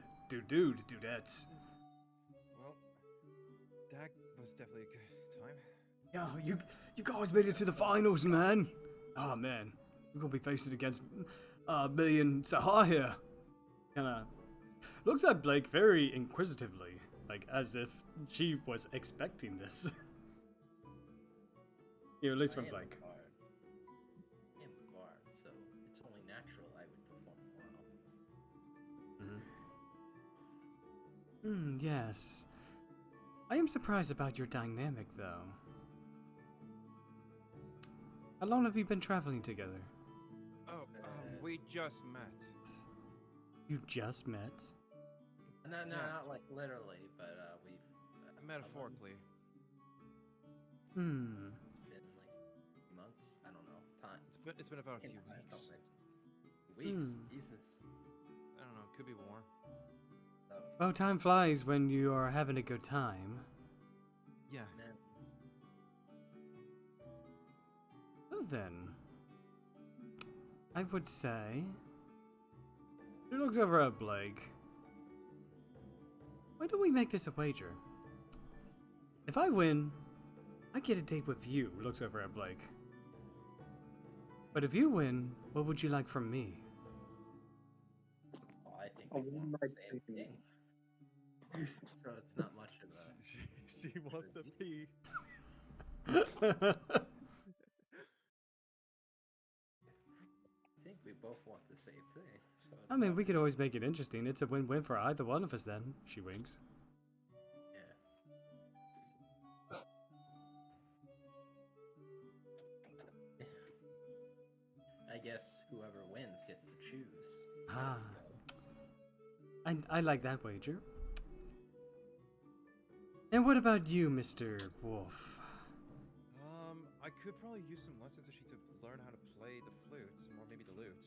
Well, that was definitely a good time. Yeah, you guys made it to the finals, man. Oh, man. We're gonna be facing against me and Sahar here. Kinda looks at Blake very inquisitively, like as if she was expecting this. At least from I am Blake. a bard. I am a bard, so it's only natural I would perform well. Yes. I am surprised about your dynamic, though. How long have you been traveling together? Oh, we just met. You just met? No, Yeah. not like literally, but we've Metaphorically. It's been like months. I don't know. Time. It's been about a few Can't find weeks. comments. Weeks. Hmm. Jesus. I don't know. Could be more. That was Well, time flies when you are having a good time. Yeah. man. Well then, I would say... She looks over at Blake. Why don't we make this a wager? If I win, I get a date with you, looks over at Blake. But if you win, what would you like from me? Well, I think I we wouldn't want the like same thinking. thing. So it's not much of a. She wants to pee. I think we both want the same thing. So it's I mean, not- we could always make it interesting. It's a win-win for either one of us then. She winks. Yeah. I guess whoever wins gets to choose. Ah. There we I like that wager. And what about you, Mr. Wolf? I could probably use some lessons if she could learn how to play the flute, or maybe the lute.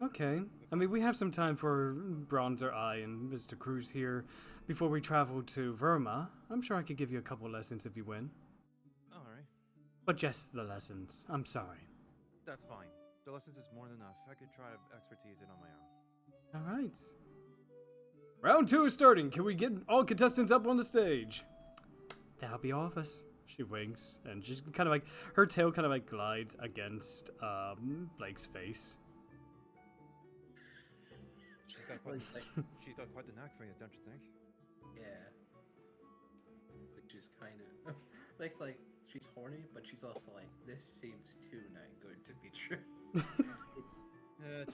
Okay. I mean, we have some time for Bronzer Eye and Mr. Cruz here before we travel to Verma. I'm sure I could give you a couple lessons if you win. Alright. But just the lessons. I'm sorry. That's fine. The lessons is more than enough. I could try to expertise it on my own. All right. Round 2 is starting. Can we get all contestants up on the stage? That'll be all of us. She winks, and she's kind of like, her tail kind of like glides against Blake's face. She's got Well, quite, he's like, she's got quite the knack for you, don't you think? yeah. Which is kind of. It's like, she's horny, but she's also like, this seems too not good to be true. It's,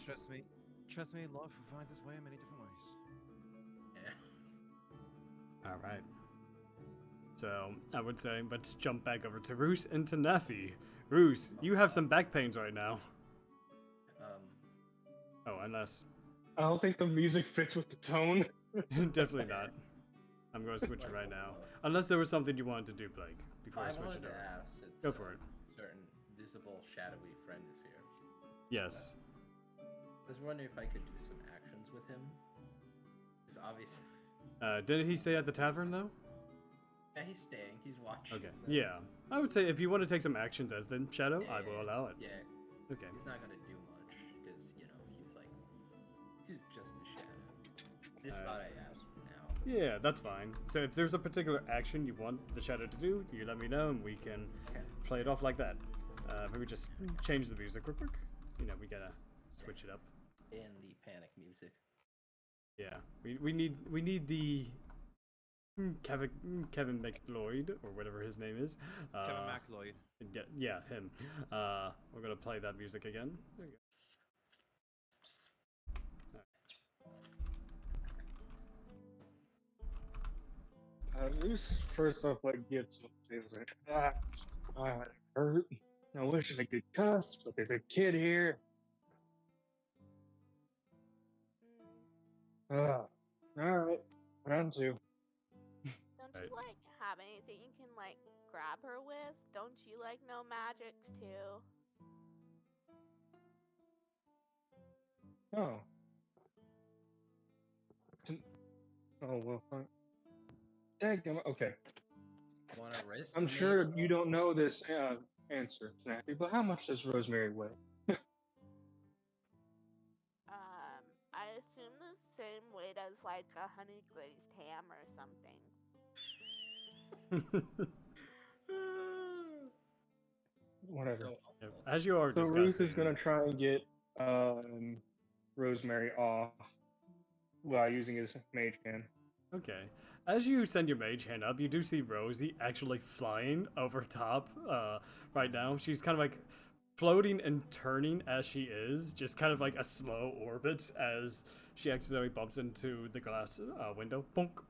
Trust me. Trust me, love finds its way in many different ways. yeah. All right. So I would say let's jump back over to Roos and to Neffy. Roos, you have some back pains right now. Oh, unless... I don't think the music fits with the tone. Definitely not. I'm going to switch it right now. Unless there was something you wanted to do, Blake, before I switch it over. Ask, Go for it. Certain visible, shadowy friend is here. Yes. I was wondering if I could do some actions with him. Because obviously... Didn't he stay at the tavern, though? Yeah, he's staying. He's watching. Okay. Yeah. I would say if you want to take some actions as the shadow, I will allow it. Yeah. Okay. He's not going to do much, because, you know, he's just a shadow. I just thought I'd ask for now. Yeah, that's fine. So if there's a particular action you want the shadow to do, you let me know and we can play it off like that. Maybe just change the music real quick. You know, we gotta switch it up. And the panic music. Yeah, we need the Kevin McLeod or whatever his name is. Kevin McLeod. Yeah, him. We're gonna play that music again. There you go. Loose first off, like, gets up. He's like, it hurt. I wish I could cuss, but there's a kid here. Alright, round 2. Don't you, like, have anything you can, like, grab her with? Don't you, like, know magics, too? Oh. Oh, well, fine. Okay. Wanna risk? I'm sure you don't know this answer, Snappy, but how much does rosemary weigh? I assume the same weight as, like, a honey glazed ham or something. Whatever. So, As you are So discussing... Ruth is gonna try and get rosemary off while using his mage hand. Okay. As you send your mage hand up, you do see Rosie actually flying over top right now. She's kind of like floating and turning as she is, just kind of like a slow orbit as she accidentally bumps into the glass window. Bonk.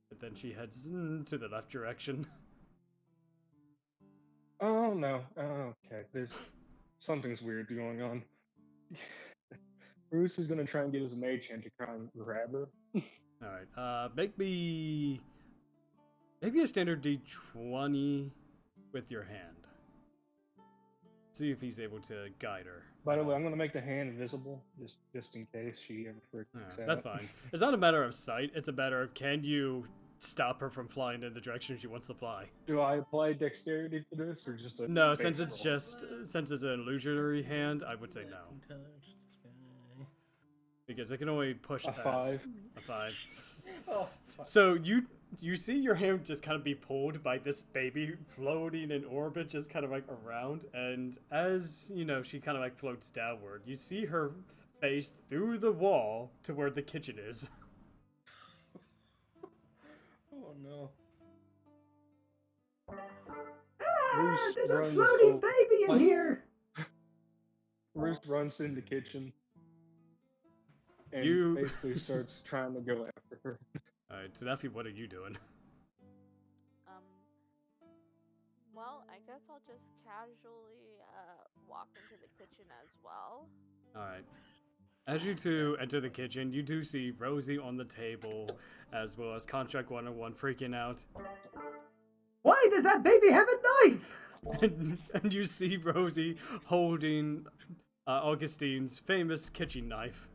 And then she heads to the left direction. Oh no. Okay. There's something's weird going on. Bruce is gonna try and get his mage hand to try and grab her. Alright, make me a standard D20 with your hand. See if he's able to guide her. By the way, I'm gonna make the hand visible, just in case she ever freaks out. That's fine. It's not a matter of sight, it's a matter of can you stop her from flying in the direction she wants to fly. Do I apply dexterity to this, or just a... No, since it's an illusionary hand, I would say no. Because it can only push a 5. A 5. Oh, fuck. So you see your hand just kind of be pulled by this baby floating in orbit, just kind of like around, and as you know, she kind of like floats downward. You see her face through the wall to where the kitchen is. Oh no. There's a floating baby in here! Bruce runs in the kitchen and basically starts trying to go after her. Alright, Tanafi, what are you doing? Well, I guess I'll just casually walk into the kitchen as well. Alright. As you two enter the kitchen, you do see Rosie on the table, as well as Contract 101 freaking out. Why does that baby have a knife? And you see Rosie holding Augustine's famous kitchen knife.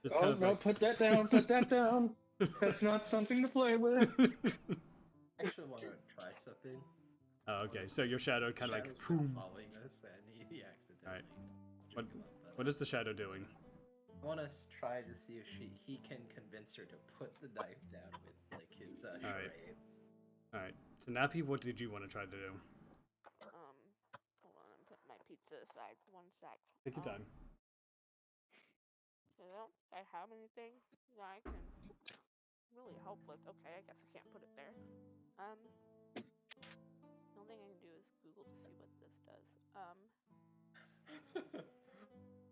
Just Oh, no, put that down, put that down. That's not something to play with. I actually want to try something. Oh, okay, so your shadow kind of like... following us, and he accidentally... Alright. What is the shadow doing? I want to try to see if he can convince her to put the knife down with, like, his charades. Alright. So, Nafi, what did you want to try to do? Hold on, I'm putting my pizza aside for 1 sec. Take your time. I have anything that I can really help with? Okay, I guess I can't put it there. The only thing I can do is Google to see what this does.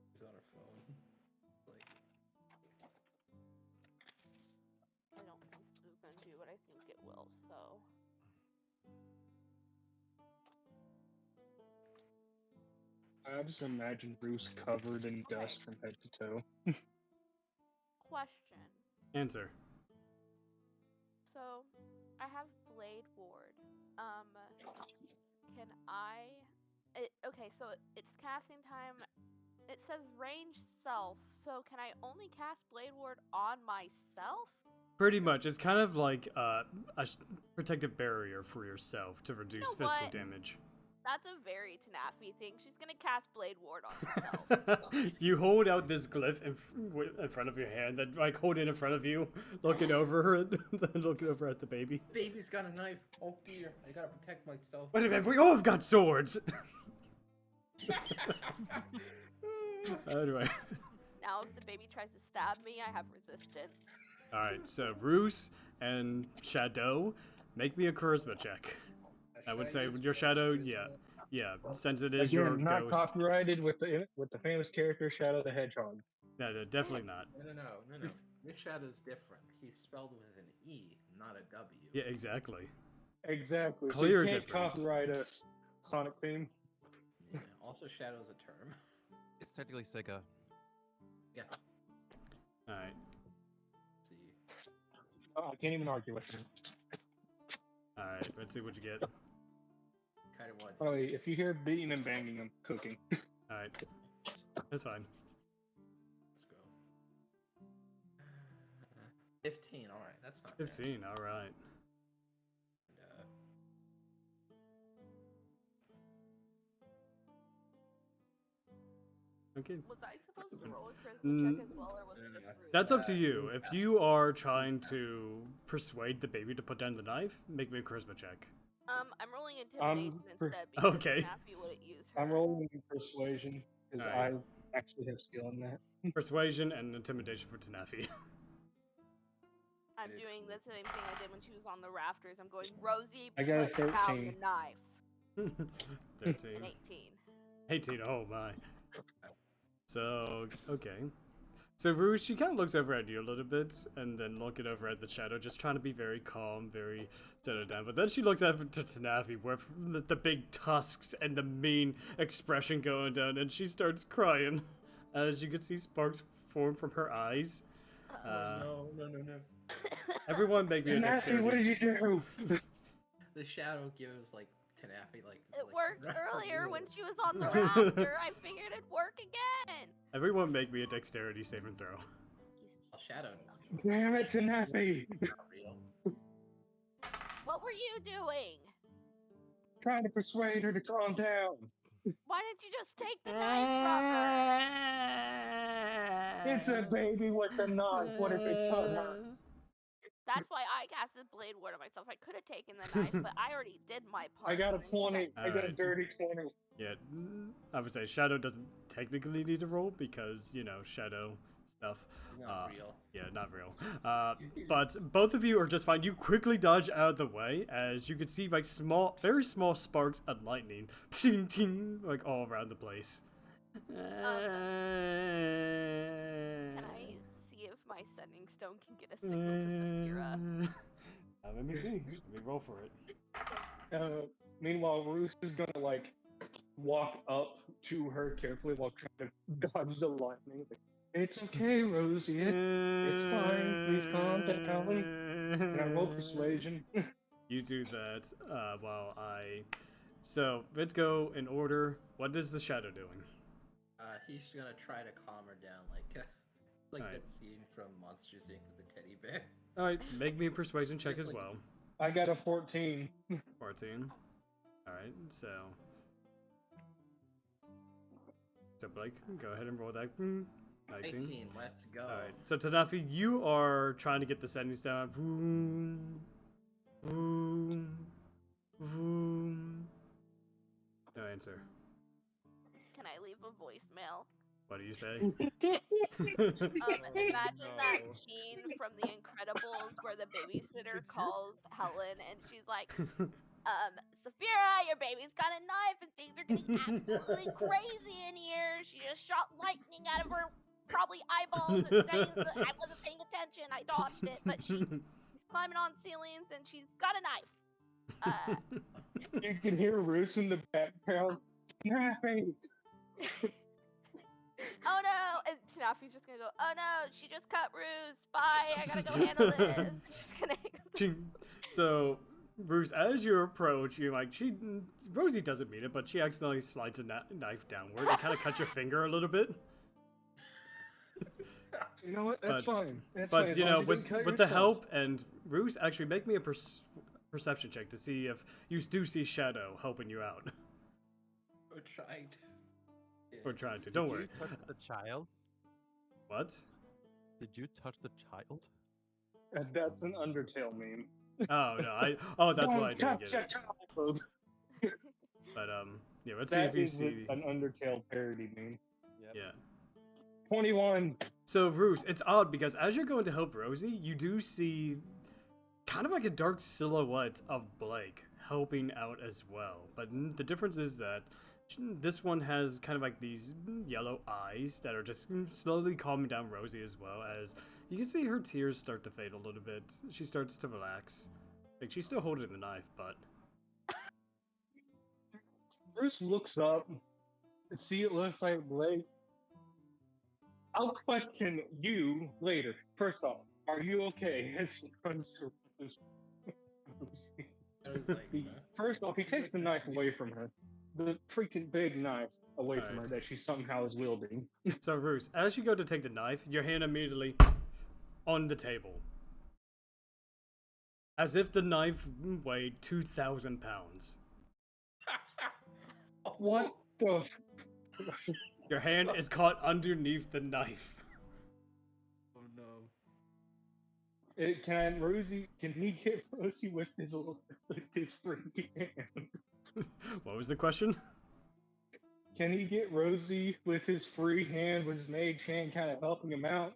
He's on her phone. Like... I don't think Google can do what well, so. I just imagine Bruce covered in Okay. dust from head to toe. Question. Answer. So, I have Blade Ward. Can I? Okay, so it's casting time. It says range self. So can I only cast Blade Ward on myself? Pretty much. It's kind of like a protective barrier for yourself to reduce physical damage. That's a very Tanafi thing. She's gonna cast Blade Ward on herself. You hold out this glyph in front of your hand, then like hold it in front of you, looking over it, then looking over at the baby. Baby's got a knife. Oh dear, I gotta protect myself. Wait a minute, we all have got swords. Anyway. Now, if the baby tries to stab me, I have resistance. All right, so Roos and Shadow, make me a charisma check. I would say with your Shadow, yeah, since it is your Again, not ghost. copyrighted with the famous character Shadow the Hedgehog. No, definitely not. No. Your Shadow's different. He's spelled with an E, not a W. Yeah, exactly. Exactly. Clear so you can't difference. copyright a Sonic theme. Yeah. Also, Shadow's a term. It's technically Sega. Yeah. All right. See. Oh, I can't even argue with him. All right, let's see what you get. Kind of wants. Oh, if you hear beating and banging, I'm cooking. All right, that's fine. Let's go. 15. All right, that's not 15. All right. Bad. Okay. Was I supposed to roll a charisma check as well, or was it just rude? That's up to you. If you are trying to persuade the baby to put down the knife, make me a charisma check. I'm rolling intimidation instead because Okay. Tanafi wouldn't use her. I'm rolling persuasion because Alright. I actually have skill in that. Persuasion and intimidation for Tanafi. I'm doing the same thing I did when she was on the rafters. I'm going, Rosie, I got a put down 13. the knife. 13. An 18. 18, oh my. So, okay. So Rouge, she kind of looks over at you a little bit, and then looking over at the Shadow, just trying to be very calm, very settled down. But then she looks up to Tanafi, with the big tusks and the mean expression going down, and she starts crying. As you can see sparks form from her eyes. No. Everyone make me a Nasty, dexterity. what did you do? The Shadow gives like Tanafi like. It worked earlier when she was on the rafter. I figured it'd work again. Everyone make me a dexterity saving throw. Shadow. Damn it, Tanafi! Not real. What were you doing? Trying to persuade her to calm down. Why didn't you just take the knife from her? It's a baby with a knife. What if it's on her? That's why I casted Blade Ward on myself. I could have taken the knife, but I already did my part. I got a and then you 20. guys- I got a Alright. dirty 20. Yeah, I would say Shadow doesn't technically need to roll because, you know, Shadow stuff. He's not real. Yeah, not real. But both of you are just fine. You quickly dodge out of the way as you can see like very small sparks of lightning, ting, ting, like all around the place. Can I see if my sending stone can get a signal to Saphira? Let me see. Let me roll for it. Meanwhile, Roos is gonna like walk up to her carefully while trying to dodge the lightning. He's like, "It's okay, Rosie. It's fine. Please calm down." And I roll persuasion. You do that while I. So let's go in order. What is the Shadow doing? He's gonna try to calm her down, like Alright. that scene from Monsters Inc. with the teddy bear. All right, make me a persuasion check Just as like- well. I got a 14. 14. All right, so Blake, go ahead and roll that. 19. 18. Let's go. All right, so Tanafi, you are trying to get the settings down. Boom, boom, boom. No answer. Can I leave a voicemail? What do you say? Imagine that scene from The Incredibles where the babysitter calls Helen and she's like, Saphira, your baby's got a knife and things are getting absolutely crazy in here. She just shot lightning out of her probably eyeballs and saying that I wasn't paying attention. I dodged it, but she's climbing on ceilings, and she's got a knife. You can hear Roos in the background. Snappy! Oh no! And Tanafi's just gonna go, oh no, she just cut Ruse. Bye, I gotta go handle this. She's gonna. So, Bruce, as you approach, you're like, Rosie doesn't mean it, but she accidentally slides a knife downward and kind of cuts your finger a little bit. You know what? That's fine. That's but fine. you know, with the help and Bruce, actually make me a perception check to see if you do see Shadow helping you out. We're trying to. Yeah. We're trying to. Don't worry. Did you touch the child? What? Did you touch the child? That's an Undertale meme. Oh no! That's why I didn't get it. Child. But yeah. Let's see if you see an Undertale parody meme. Yep. Yeah. 21. So, Bruce, it's odd because as you're going to help Rosie, you do see kind of like a dark silhouette of Blake helping out as well. But the difference is that this one has kind of like these yellow eyes that are just slowly calming down Rosie as well, as you can see her tears start to fade a little bit. She starts to relax. Like, she's still holding the knife, but... Bruce looks up. See, it looks like Blake. I'll question you later. First off, are you okay? As he runs to First off, he takes the knife away from her. The freaking big knife away from her that she somehow is wielding. So, Bruce, as you go to take the knife, your hand immediately on the table. As if the knife weighed 2,000 pounds. What the... Your hand is caught underneath the knife. Oh no. Can he get Rosie with his freaking hand? What was the question? Can he get Rosie with his free hand, with his mage hand kind of helping him out?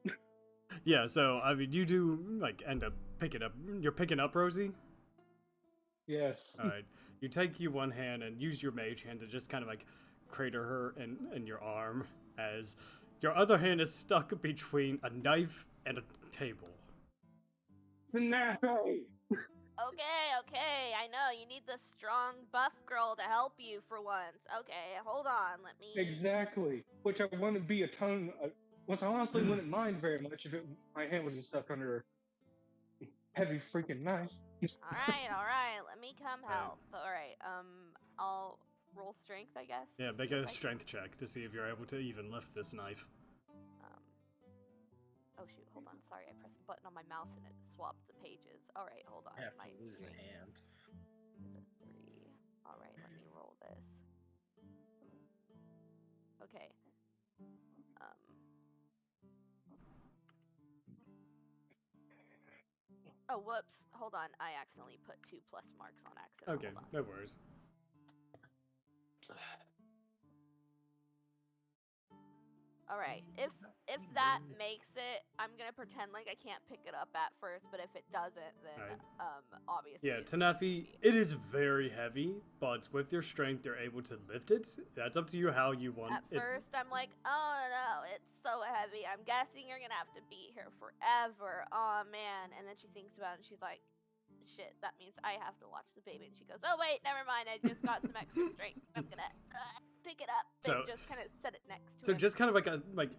Yeah, so, I mean, you do, like, end up picking up... You're picking up Rosie? Yes. Alright. You take your one hand and use your mage hand to just kind of, like, crater her in your arm, as your other hand is stuck between a knife and a table. Snappy! Okay, I know, you need the strong buff girl to help you for once. Okay, hold on, let me... Exactly. Which I wouldn't be which I honestly wouldn't mind very much if my hand wasn't stuck under a heavy freaking knife. Alright, let me come help. Alright, I'll roll strength, I guess. Yeah, make a strength check to see if you're able to even lift this knife. Oh shoot, hold on, sorry, I pressed a button on my mouse and it swapped the pages. Alright, hold on. I have to lose a hand. Is it 3? Alright, let me roll this. Okay. Oh, whoops. Hold on, I accidentally put 2+ marks on accident. Okay, Hold on. no worries. Alright, if that makes it, I'm gonna pretend like I can't pick it up at first, but if it doesn't, then obviously... Yeah, Tanafi, it is very heavy, but with your strength, you're able to lift it. That's up to you how you want it. At first, I'm like, oh no, it's so heavy. I'm guessing you're gonna have to be here forever. Oh man. And then she thinks about it and she's like, shit, that means I have to watch the baby. And she goes, oh wait, never mind, I just got some extra strength. I'm gonna pick it up and just kind of set it next to So him. just kind of like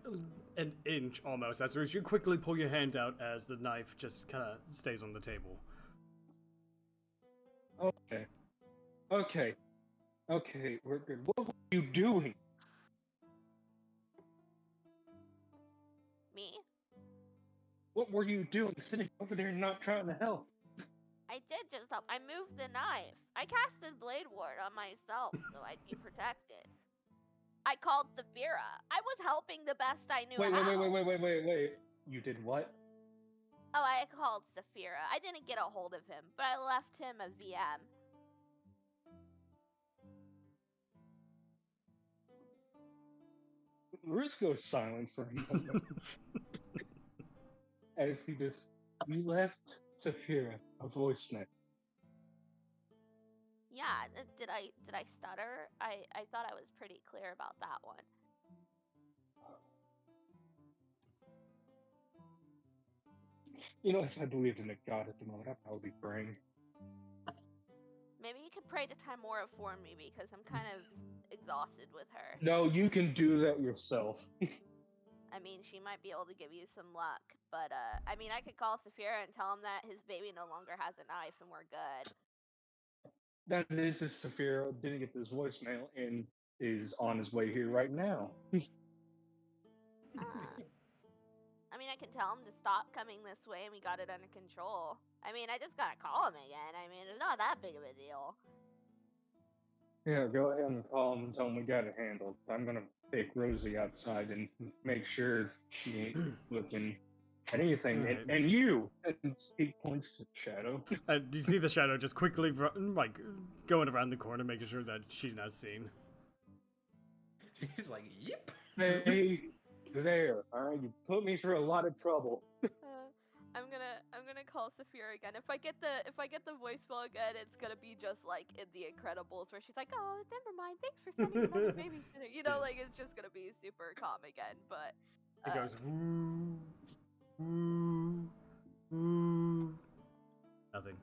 an inch almost. That's where you quickly pull your hand out as the knife just kind of stays on the table. Okay, we're good. What were you doing? Me? What were you doing sitting over there not trying to help? I did just help. I moved the knife. I casted Blade Ward on myself so I'd be protected. I called Saphira. I was helping the best I knew how. Wait. You did what? Oh, I called Saphira. I didn't get a hold of him, but I left him a VM. Riz goes silent for a moment. As he just, you left Saphira a voicemail. Yeah, did I stutter? I thought I was pretty clear about that one. You know, if I believed in a god at the moment, I'd probably be praying. Maybe you could pray to Timora for me because I'm kind of exhausted with her. No, you can do that yourself. I mean, she might be able to give you some luck, but I mean, I could call Saphira and tell him that his baby no longer has a knife and we're good. That is his Saphira didn't get this voicemail and is on his way here right now. I mean, I can tell him to stop coming this way and we got it under control. I mean, I just gotta call him again. I mean, it's not that big of a deal. Yeah, go ahead and call him and tell him we got it handled. I'm gonna take Rosie outside and make sure she ain't looking at anything. Right. And you, and he points to Shadow. You see the shadow just quickly, like, going around the corner, making sure that she's not seen. He's like, yep. Hey, there. All right, you put me through a lot of trouble. I'm gonna call Saphira again. If I get the voicemail again, it's gonna be just like in The Incredibles where she's like, "Oh, never mind. Thanks for sending another babysitter." You know, like it's just gonna be super calm again. But It goes woo, woo, woo. Nothing.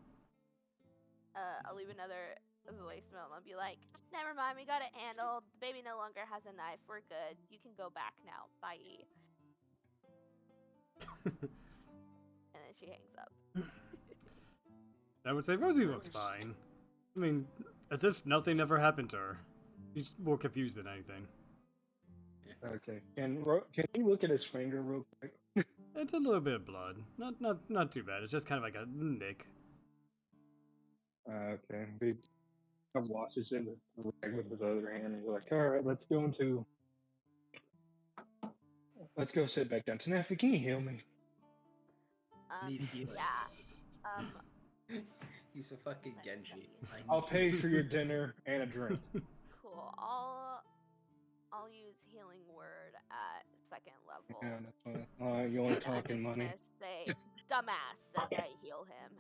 I'll leave another voicemail and I'll be like, "Never mind. We got it handled. The baby no longer has a knife. We're good. You can go back now. Bye." And then she hangs up. I would say Rosie looks fine. I mean, as if nothing ever happened to her. She's more confused than anything. Okay. Can you look at his finger real quick? It's a little bit of blood. Not too bad. It's just kind of like a nick. Okay. He washes it with his other hand and you're like, all right, let's go sit back down. Tanafi, can you heal me? Need healing. Yeah. He's a fucking Genji. I'll pay for your dinner and a drink. Cool. I'll use healing word at 2nd level. Yeah, that's fine. You only talking money. I'm just gonna say dumbass as I heal him.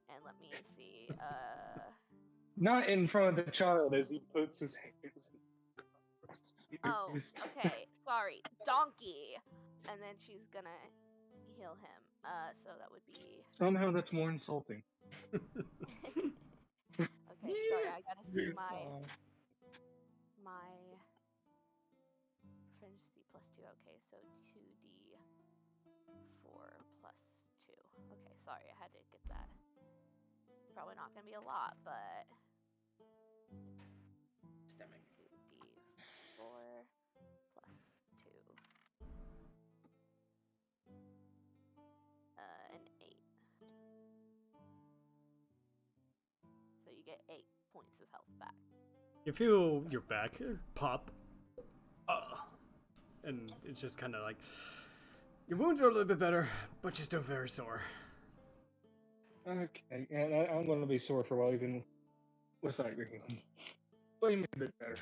And let me see. Not in front of the child as he puts his hands. Oh, okay. Sorry, donkey. And then she's gonna heal him. So that would be. Somehow that's more insulting. Okay, sorry. I gotta see my proficiency plus 2. Okay, so 2d4 plus 2. Okay, sorry, I had to get that. It's probably not gonna be a lot, but Stemming. 2d4 plus 2. An 8. So you get 8 points of health back. You feel your back pop. And it's just kind of like, your wounds are a little bit better, but you're still very sore. Okay, and I'm going to be sore for a while even without your healing. But you made a bit better.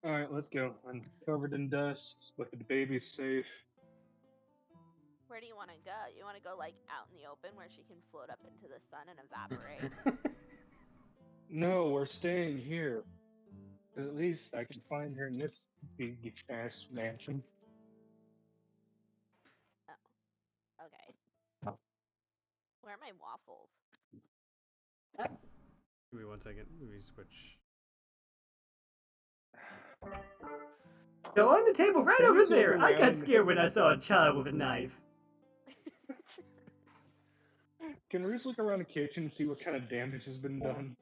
Alright, let's go. I'm covered in dust, but the baby's safe. Where do you want to go? You want to go like out in the open where she can float up into the sun and evaporate? No, we're staying here. At least I can find her in this big ass mansion. Oh, okay. Where are my waffles? Give me 1 second. Let me switch. Go on the table right over there. I got scared when I saw a child with a knife. Can we just look around the kitchen and see what kind of damage has been done?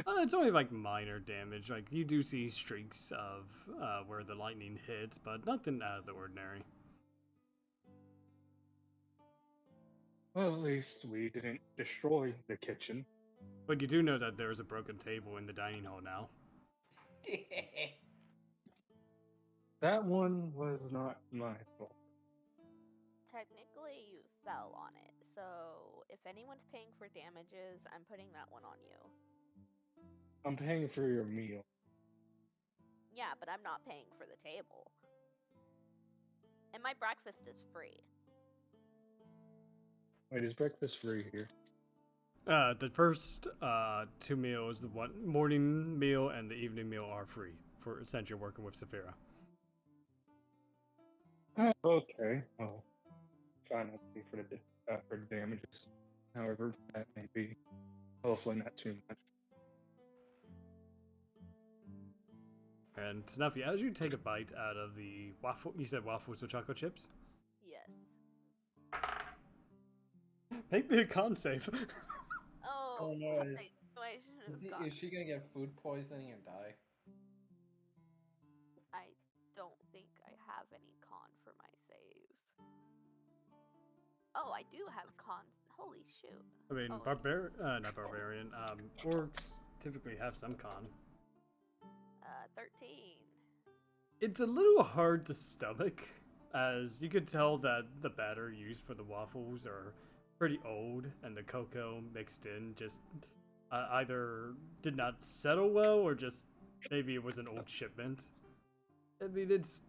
It's only like minor damage. Like you do see streaks of where the lightning hits, but nothing out of the ordinary. Well, at least we didn't destroy the kitchen. But you do know that there's a broken table in the dining hall now. That one was not my fault. Technically, you fell on it. So if anyone's paying for damages, I'm putting that one on you. I'm paying for your meal. Yeah, but I'm not paying for the table. And my breakfast is free. Wait, is breakfast free here? The first 2 meals, the morning meal and the evening meal, are free for since you're working with Saphira. Okay. Well, try not to be for damages, however that may be. Hopefully not too much. And Snuffy, as you take a bite out of the waffle, you said waffles with chocolate chips? Yes. Make me a con save. Oh, no! I shouldn't have Is she gonna get food poisoning and die? I don't think I have any con for my save. Oh, I do have cons. Holy shoot. I mean, Oh, not barbarian. Orcs typically have some con. 13. It's a little hard to stomach, as you could tell that the batter used for the waffles are pretty old, and the cocoa mixed in just either did not settle well, or just maybe it was an old shipment. I mean, it's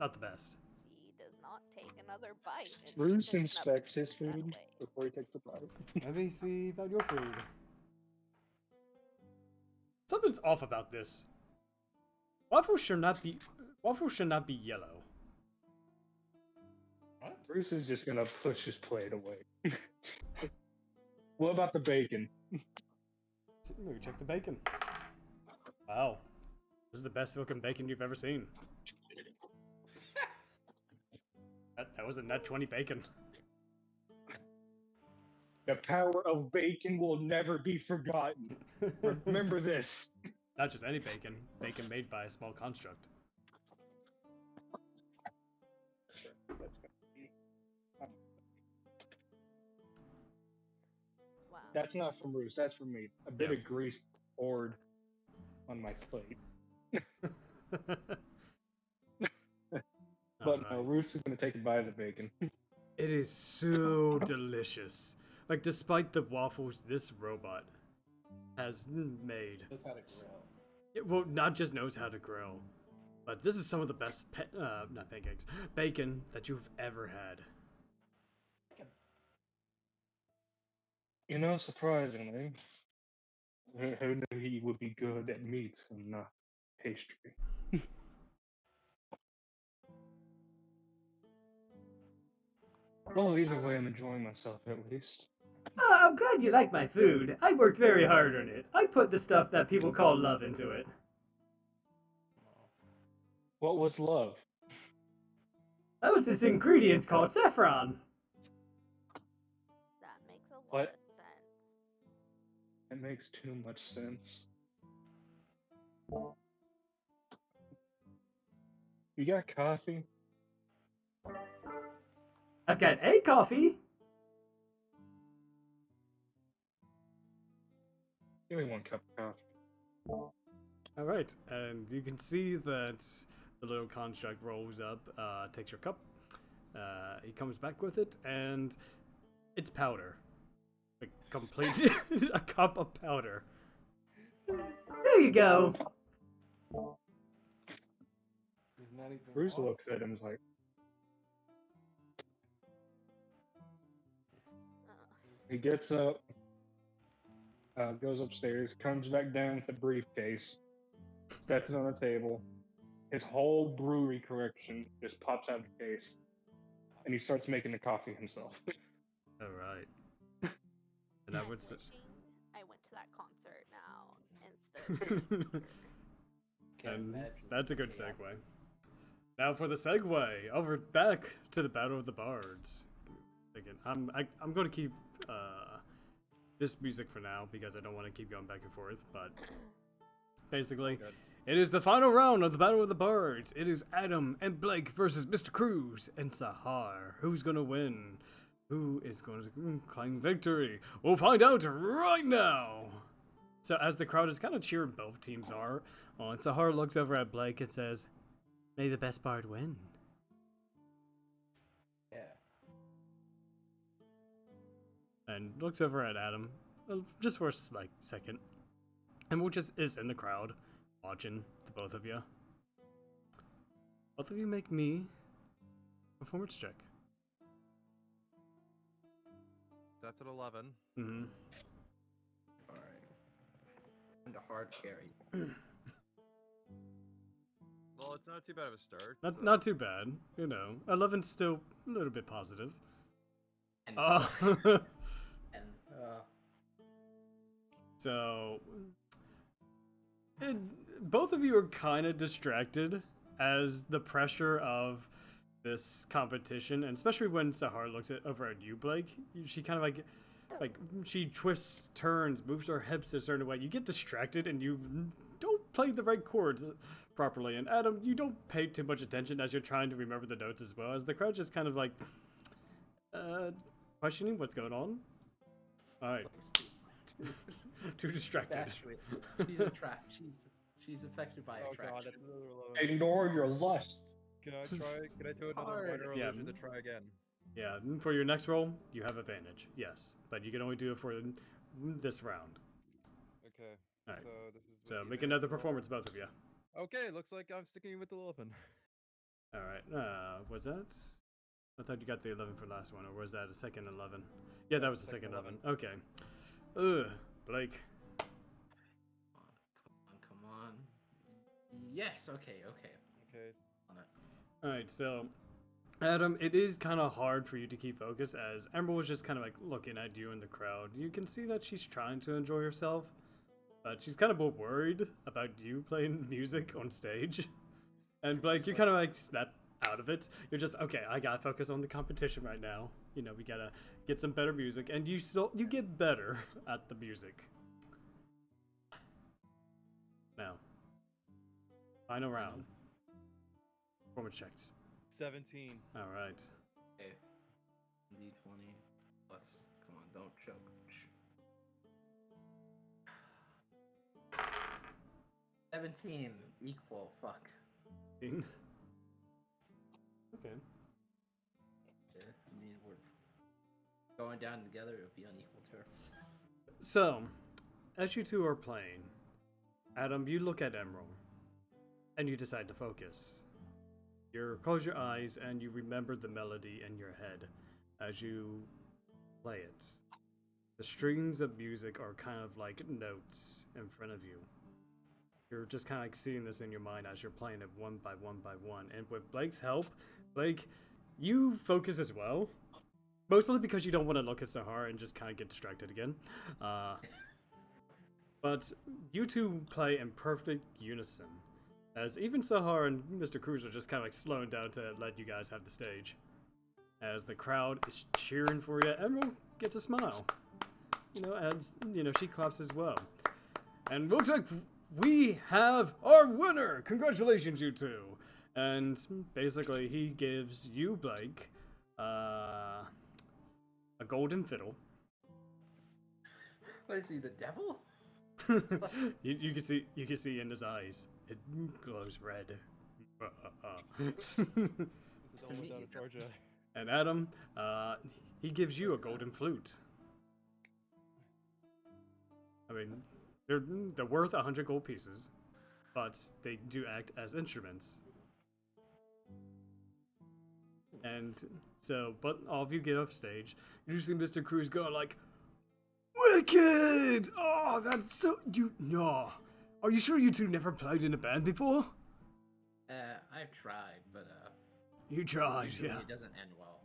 not the best. He does not take another bite. Bruce inspects his food before he takes a bite. Let me see about your food. Something's off about this. Waffles should not be yellow. What? Bruce is just gonna push his plate away. What about the bacon? Let me check the bacon. Wow. This is the best looking bacon you've ever seen. That was a net 20 bacon. The power of bacon will never be forgotten. Remember this. Not just any bacon. Bacon made by a small construct. Wow. That's not from Bruce, that's from me. A bit of grease poured on my plate. But no, Bruce is gonna take a bite of the bacon. It is so delicious. Like, despite the waffles this robot has made. Knows how to grill. It, well, not just knows how to grill, but this is some of the best, not pancakes, bacon that you've ever had. You know, surprisingly, who knew he would be good at meat and not pastry? Well, either way, I'm enjoying myself at least. I'm glad you like my food. I worked very hard on it. I put the stuff that people call love into it. What was love? Oh, it's this ingredient's called saffron. That makes a lot What? of sense. It makes too much sense. You got coffee? I've got a coffee. Give me one cup of coffee. Alright, and you can see that the little construct rolls up, takes your cup, he comes back with it, and it's powder. Like, complete, a cup of powder. There you go. He's not even Bruce hot. looks at him and is like, he gets up, goes upstairs, comes back down with the briefcase, steps on the table. His whole brewery collection just pops out of the case, and he starts making the coffee himself. Alright. And I would say... Wishing I went to that concert now instead. And that's a good segue. Now for the segue, over back to the Battle of the Bards. Again, I'm going to keep this music for now because I don't want to keep going back and forth. But basically, it is the final round of the Battle of the Bards. It is Adam and Blake versus Mr. Cruz and Sahar. Who's going to win? Who is going to claim victory? We'll find out right now. So as the crowd is kind of cheering both teams are, and Sahar looks over at Blake and says, "May the best bard win." Yeah. And looks over at Adam, just for a second, and which is in the crowd, watching the both of you. Both of you make me a performance check. That's at 11. Mm-hmm. Alright. And a hard carry. Well, Well, it's not too bad of a start. Not too bad. 11's still a little bit positive. And and So, both of you are kind of distracted as the pressure of this competition, and especially when Sahar looks over at you, Blake. She kind of like she twists, turns, moves her hips a certain way. You get distracted, and you don't play the right chords properly. And Adam, you don't pay too much attention as you're trying to remember the notes as well, as the crowd just kind of like questioning what's going on. All right. Too distracted. She's affected by attraction. God, Ignore your lust. Can I do another minor illusion to try again? Yeah, for your next roll, you have advantage. Yes, but you can only do it for this round. Okay. All right. So this is. So make another performance, both of you. Okay, looks like I'm sticking with the 11. All right. Was that? I thought you got the 11 for last one, or was that a second 11? Yeah, that was the second 11. Okay. Blake. Come on. Yes. Okay. All right. So, Adam, it is kind of hard for you to keep focus as Emerald was just kind of like looking at you in the crowd. You can see that she's trying to enjoy herself, but she's kind of more worried about you playing music on stage. And Blake, you kind of like snap out of it. You're just, okay, I gotta focus on the competition right now. We gotta get some better music, and you get better at the music. Now, final round. Performance checks. 17. All right. Okay. D20 plus. Come on, don't choke. 17 equal. Fuck. 15. Okay. Yeah, I mean, we're going down together. It would be on equal terms. So, as you two are playing, Adam, you look at Emerald, and you decide to focus. You close your eyes, and you remember the melody in your head as you play it. The strings of music are kind of like notes in front of you. You're just kind of like seeing this in your mind as you're playing it one by one by one. And with Blake's help, Blake, you focus as well. Mostly because you don't want to look at Sahar and just kind of get distracted again. But you two play in perfect unison. As even Sahar and Mr. Cruz are just kind of like slowing down to let you guys have the stage. As the crowd is cheering for you, Emerald gets a smile. As, she claps as well. And looks like we have our winner! Congratulations, you two! And basically, he gives you, Blake, a golden fiddle. What is he, the devil? you can see in his eyes. It glows red. And Adam, he gives you a golden flute. I mean, they're worth 100 gold pieces, but they do act as instruments. And so, but all of you get off stage. You see Mr. Cruz going like, "Wicked! Oh, that's so no. Are you sure you two never played in a band before?" I've tried, but you tried, usually yeah. It doesn't end well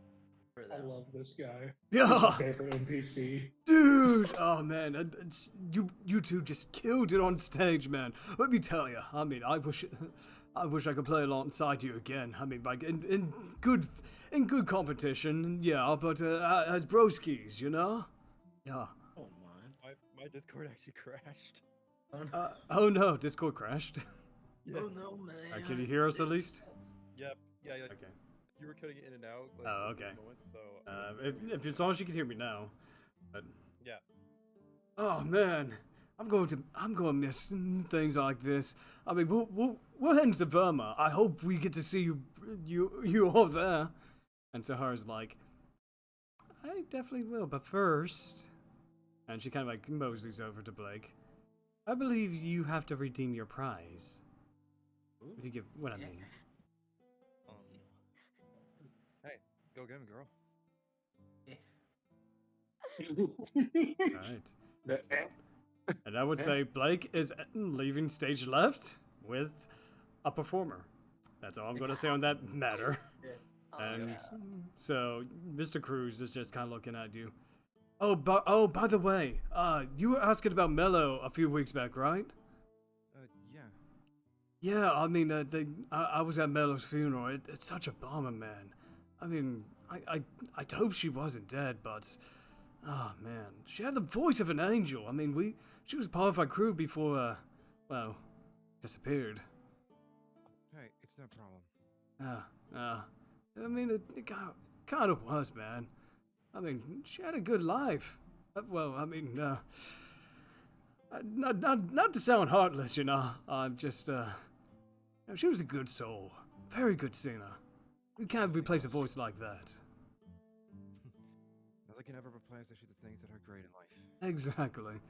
for I them. love this guy. Yeah, Favorite NPC. dude. Oh man, you two just killed it on stage, man. Let me tell you. I mean, I wish I could play alongside you again. I mean, like in good competition, yeah. But as broskies, Yeah. Oh my! My Discord actually crashed. Oh no, Discord crashed. Yes. Oh no, man! Can you hear us at least? Yep. Yeah. Okay. You were cutting it in and out. Like, Oh, okay. Moments, so. If as long as you can hear me now. But. Yeah. Oh man, I'm going to miss things like this. I mean, we're heading to Burma. I hope we get to see you all there. And Sahar's like, I definitely will, but first, and she kind of like moseys over to Blake. I believe you have to redeem your prize. If you get what I mean. Hey, go get him, girl. Alright. And I would say Blake is leaving stage left with a performer That's all I'm gonna say on that matter. Oh, And yeah. so Mr. Cruz is just kind of looking at you. Oh, by the way, you were asking about Mello a few weeks back, right? Yeah. Yeah, I mean, I was at Mello's funeral. It's such a bummer, man. I mean, I'd hope she wasn't dead, but, oh man, she had the voice of an angel. I mean, she was part of our crew before, well, disappeared. Hey, it's no problem. I mean, it kind of was, man. I mean, she had a good life. Well, I mean, not to sound heartless, you know. I'm just, she was a good soul. Very good singer. You can't replace a voice like that. Nothing can ever replace actually the things that are great in life. Exactly.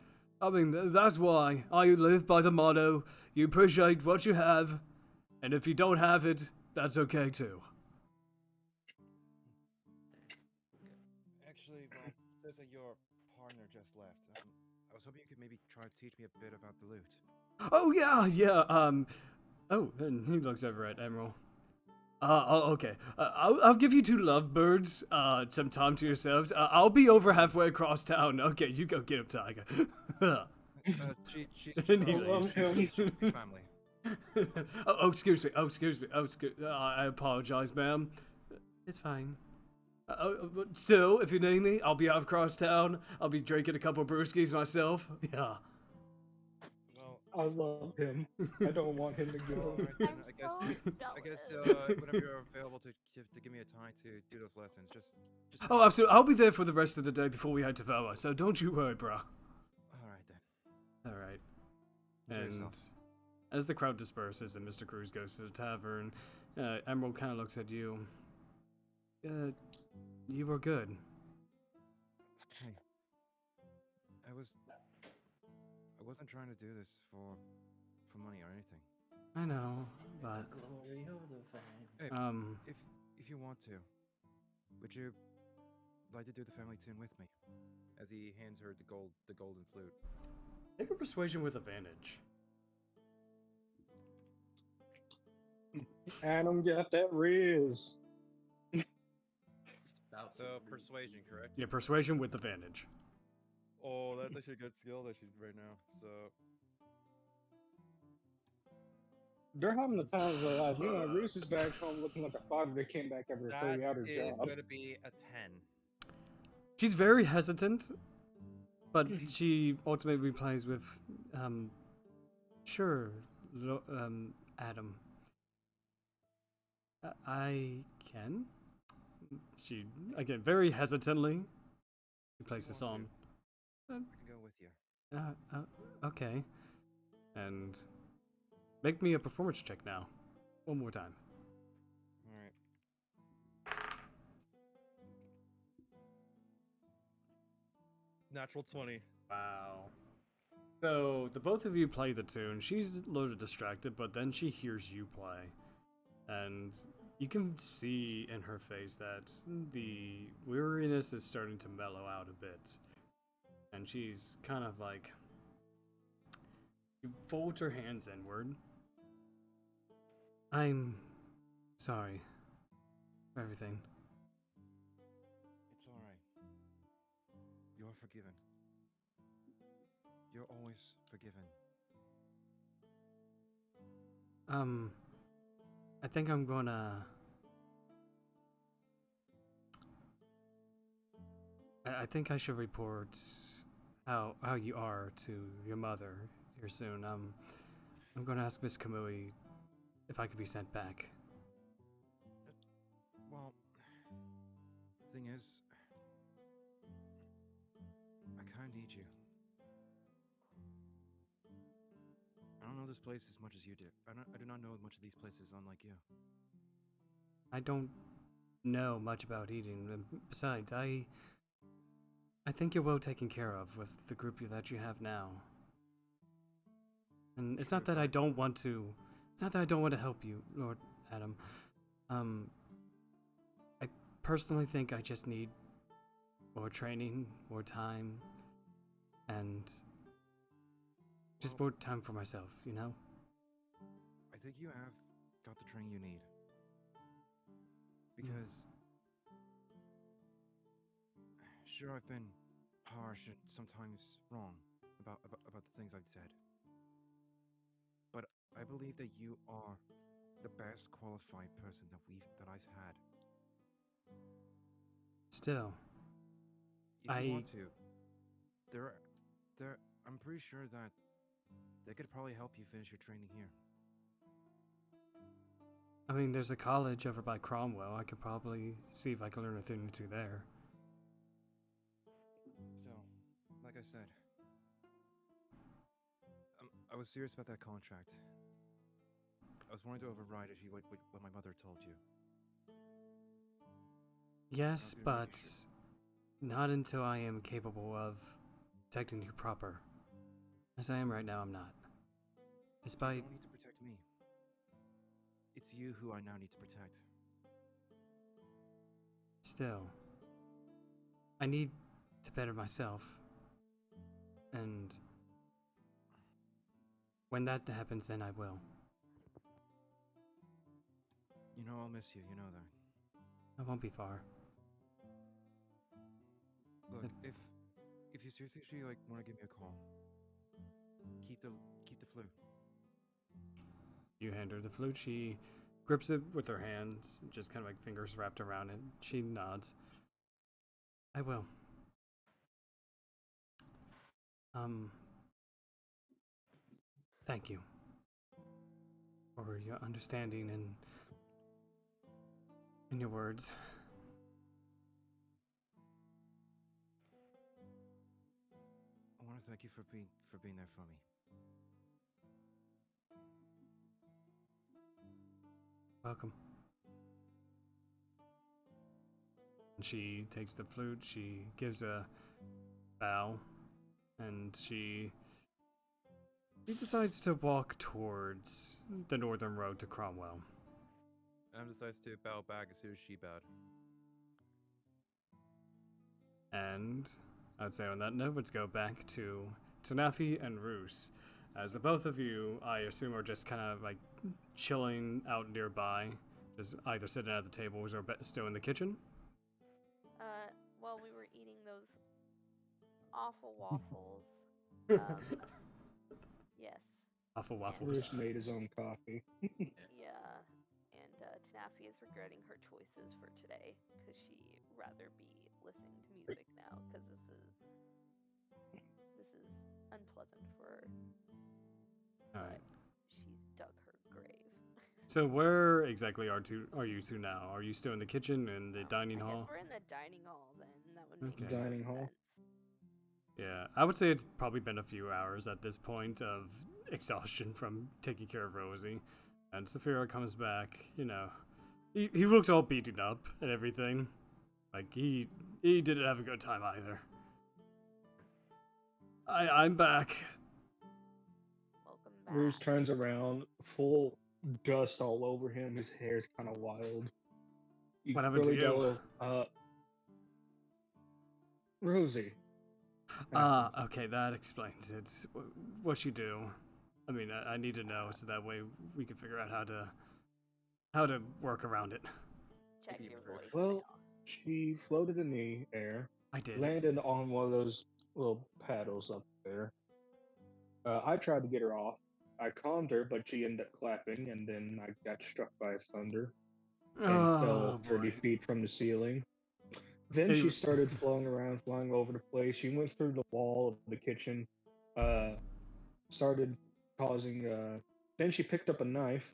I mean, that's why I live by the motto, you appreciate what you have, and if you don't have it, that's okay too. Actually, well, it says that your partner just left. I was hoping you could maybe try to teach me a bit about the loot. Oh, yeah, oh, and he looks over at Emerald. Okay. I'll give you 2 lovebirds, some time to yourselves. I'll be over halfway across town. Okay, you go get him, Tiger. She's And he just leaves. family. Excuse me. I apologize, ma'am. It's fine. But still, if you need me, I'll be out across town. I'll be drinking a couple brewskis myself. Yeah. Well, I love him. I don't want him to go. alright I'm then, I guess jealous. whenever you're available to give me a time to do those lessons, just. Oh, absolutely. I'll be there for the rest of the day before we head to Vela, so don't you worry, bro. Alright then. Alright. Enjoy And yourself. as the crowd disperses and Mr. Cruz goes to the tavern, Emerald kind of looks at you. You were good. Hey, I wasn't trying to do this for money or anything. I know, but Glory of the fame. Hey, if you want to, would you like to do the family tune with me? As he hands her the golden flute. make a persuasion with advantage. Adam got that riz. About So to lose. persuasion, correct? Yeah, persuasion with advantage. Oh, that's actually a good skill that she's right now. So They're having the time of their life. You know, Reese is back home looking like a father that came back after a that 30-hour is job. going to be a 10. She's very hesitant, but she ultimately replies with, sure, Adam. I can? She, again, very hesitantly, plays the song. I can go with you. Okay. And make me a performance check now. One more time. All right. Natural 20. Wow. So the both of you play the tune. She's a little distracted, but then she hears you play. And you can see in her face that the weariness is starting to mellow out a bit. And she's kind of like, she folds her hands inward. I'm sorry for everything. It's all right. You're forgiven. You're always forgiven. I think I'm gonna... I think I should report how you are to your mother here soon. I'm gonna ask Miss Kamui if I could be sent back. Well, thing is, I kind of need you. I don't know this place as much as you do. I do not know much of these places, unlike you. I don't know much about eating. And besides, I think you're well taken care of with the group that you have now. And it's not that I don't want to. It's not that I don't want to help you, Lord Adam. I personally think I just need more training, more time, and just more time for myself, you know? I think you have got the training you need. Because sure, I've been harsh and sometimes wrong about the things I've said. But I believe that you are the best qualified person that I've had. Still, If you want to, I'm pretty sure that they could probably help you finish your training here. I mean, there's a college over by Cromwell. I could probably see if I can learn a thing or two there. So, like I said, I was serious about that contract. I was wanting to override it what my mother told you. Yes, but not until I am capable of protecting you proper. As I am right now, I'm not. Despite... You don't need to protect me. It's you who I now need to protect. Still, I need to better myself. And when that happens, then I will. You know I'll miss you, you know that. I won't be far. Look, if you seriously want to give me a call, keep the flute. You hand her the flute. She grips it with her hands, just kind of like fingers wrapped around it. She nods. I will. Thank you for your understanding and your words. I want to thank you for being there for me. Welcome. And she takes the flute, she gives a bow, and she decides to walk towards the northern road to Cromwell. Em decides to bow back as soon as she bowed. And I'd say on that note, let's go back to Tanafi and Roos. As the both of you, I assume, are just kind of like chilling out nearby, just either sitting at the tables or still in the kitchen. Well, we were eating those awful waffles. Yes. Awful waffles. Bruce made his own coffee. Yeah. And Tanafi is regretting her choices for today because she'd rather be listening to music now because this is unpleasant for her. All right. She's dug her grave. So where exactly are you two now? Are you still in the kitchen, in the dining hall? I guess we're in the dining hall then. That would make Okay. Dining hall. sense. Yeah, I would say it's probably been a few hours at this point of exhaustion from taking care of Rosie. And Saphira comes back, you know. He looks all beaten up and everything. Like, he didn't have a good time either. I'm back. Welcome back. Bruce turns around, full dust all over him. His hair's kind of wild. What happened to you? Rosie. Okay, that explains it. What you do? I mean, I need to know so that way we can figure out how to work around it. Check your voice. Well, she floated in the air. I did. Landed on one of those little paddles up there. I tried to get her off. I calmed her, but she ended up clapping, and then I got struck by a thunder and fell 30 feet from the ceiling. Then she started flying around, flying over the place. She went through the wall of the kitchen, started causing. Then she picked up a knife,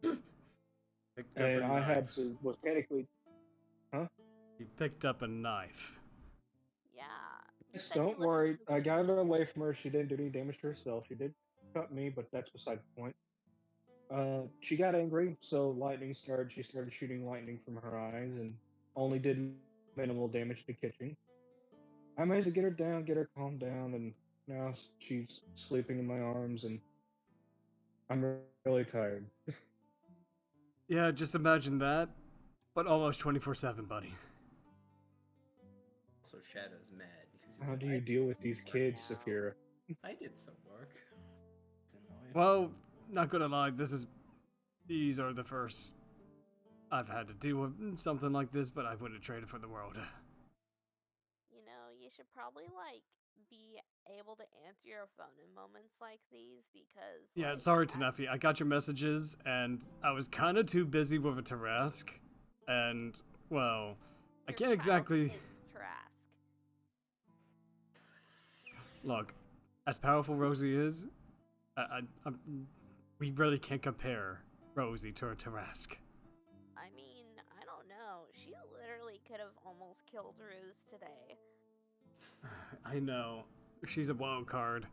and I had to mechanically. Huh? You picked up a knife. Yeah. Just don't worry. I got her away from her. She didn't do any damage to herself. She did cut me, but that's besides the point. She got angry, so lightning started. She started shooting lightning from her eyes, and only did minimal damage to the kitchen. I managed to get her down, get her calmed down, and now she's sleeping in my arms, and I'm really tired. Yeah, just imagine that, but almost 24/7, buddy. So Shadow's mad because How do you deal with these kids, Saphira? I did some work. Well, not gonna lie, this is these are the first I've had to deal with something like this, but I wouldn't trade it for the world. You know, you should probably like be able to answer your phone in moments like these because Yeah, like sorry, Tanefi. I got your messages, and I was kind of too busy with a Tarask, and, well, I your can't child exactly... is Trask. Look, as powerful Rosie is, we really can't compare Rosie to a Tarask. I mean, I don't know. She literally could have almost killed Ruse today. I know. She's a wild card.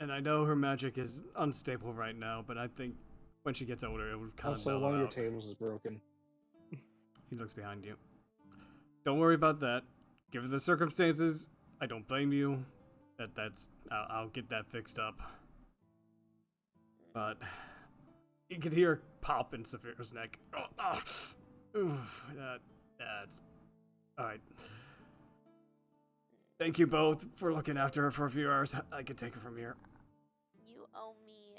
And I know her magic is unstable right now, but I think when she gets older, it will kind of Also, mellow one of your out. tables is broken. He looks behind you. Don't worry about that. Given the circumstances, I don't blame you. I'll get that fixed up. But you could hear a pop in Saphira's neck. Oof, that's all right. Thank you both for looking after her for a few hours. I can take her from here. You owe me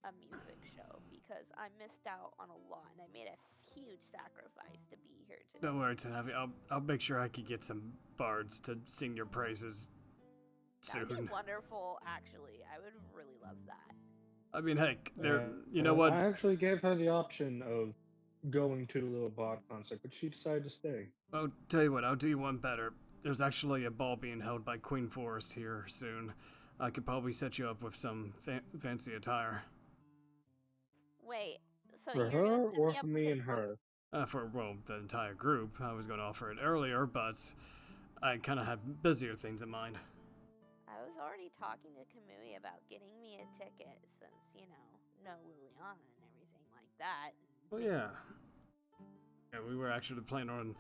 a music show because I missed out on a lot and I made a huge sacrifice to be here today. Don't worry, Tanavi. I'll make sure I can get some bards to sing your praises soon. That'd be wonderful, actually. I would really love that. I mean, heck, you know what? I actually gave her the option of going to the little bot concert, but she decided to stay. I'll tell you what, I'll do you one better. There's actually a ball being held by Queen Forest here soon. I could probably set you up with some fancy attire. Wait, so For you're her gonna set or me up for with me a and her? For, well, the entire group. I was going to offer it earlier, but I kind of had busier things in mind. I was already talking to Kamui about getting me a ticket since, you know, no Liliana and everything like that. Well, yeah. Yeah, we were actually planning on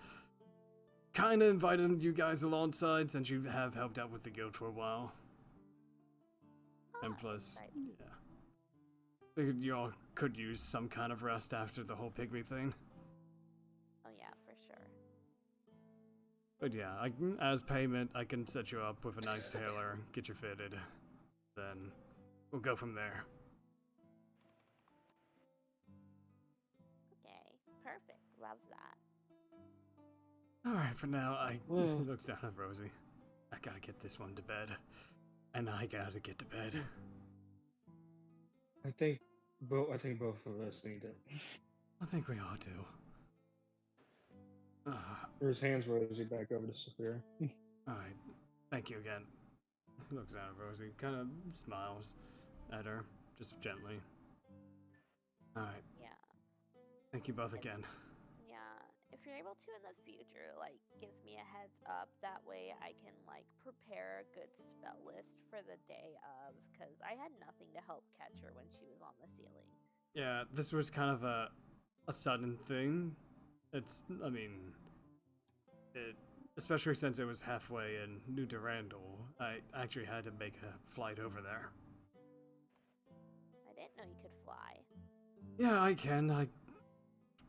kind of inviting you guys alongside since you have helped out with the guild for a while. And plus, yeah. Figured you all could use some kind of rest after the whole pygmy thing. Oh yeah, for sure. But yeah, as payment, I can set you up with a nice tailor, get you fitted. Then we'll go from there. Okay, perfect. Love that. Alright, for now, he looks down at Rosie. I gotta get this one to bed. And I gotta get to bed. I think both of us need it. I think we all do. His hands Rosie back over to Saphira. Alright, thank you again. He looks down at Rosie, kind of smiles at her, just gently. Alright. Yeah. Thank you both again. Yeah. If you're able to in the future, like, give me a heads up. That way I can, like, prepare a good spell list for the day of, because I had nothing to help catch her when she was on the ceiling. Yeah, this was kind of a sudden thing. Especially since it was halfway in New Durandal, I actually had to make a flight over there. I didn't know you could fly. Yeah, I can. I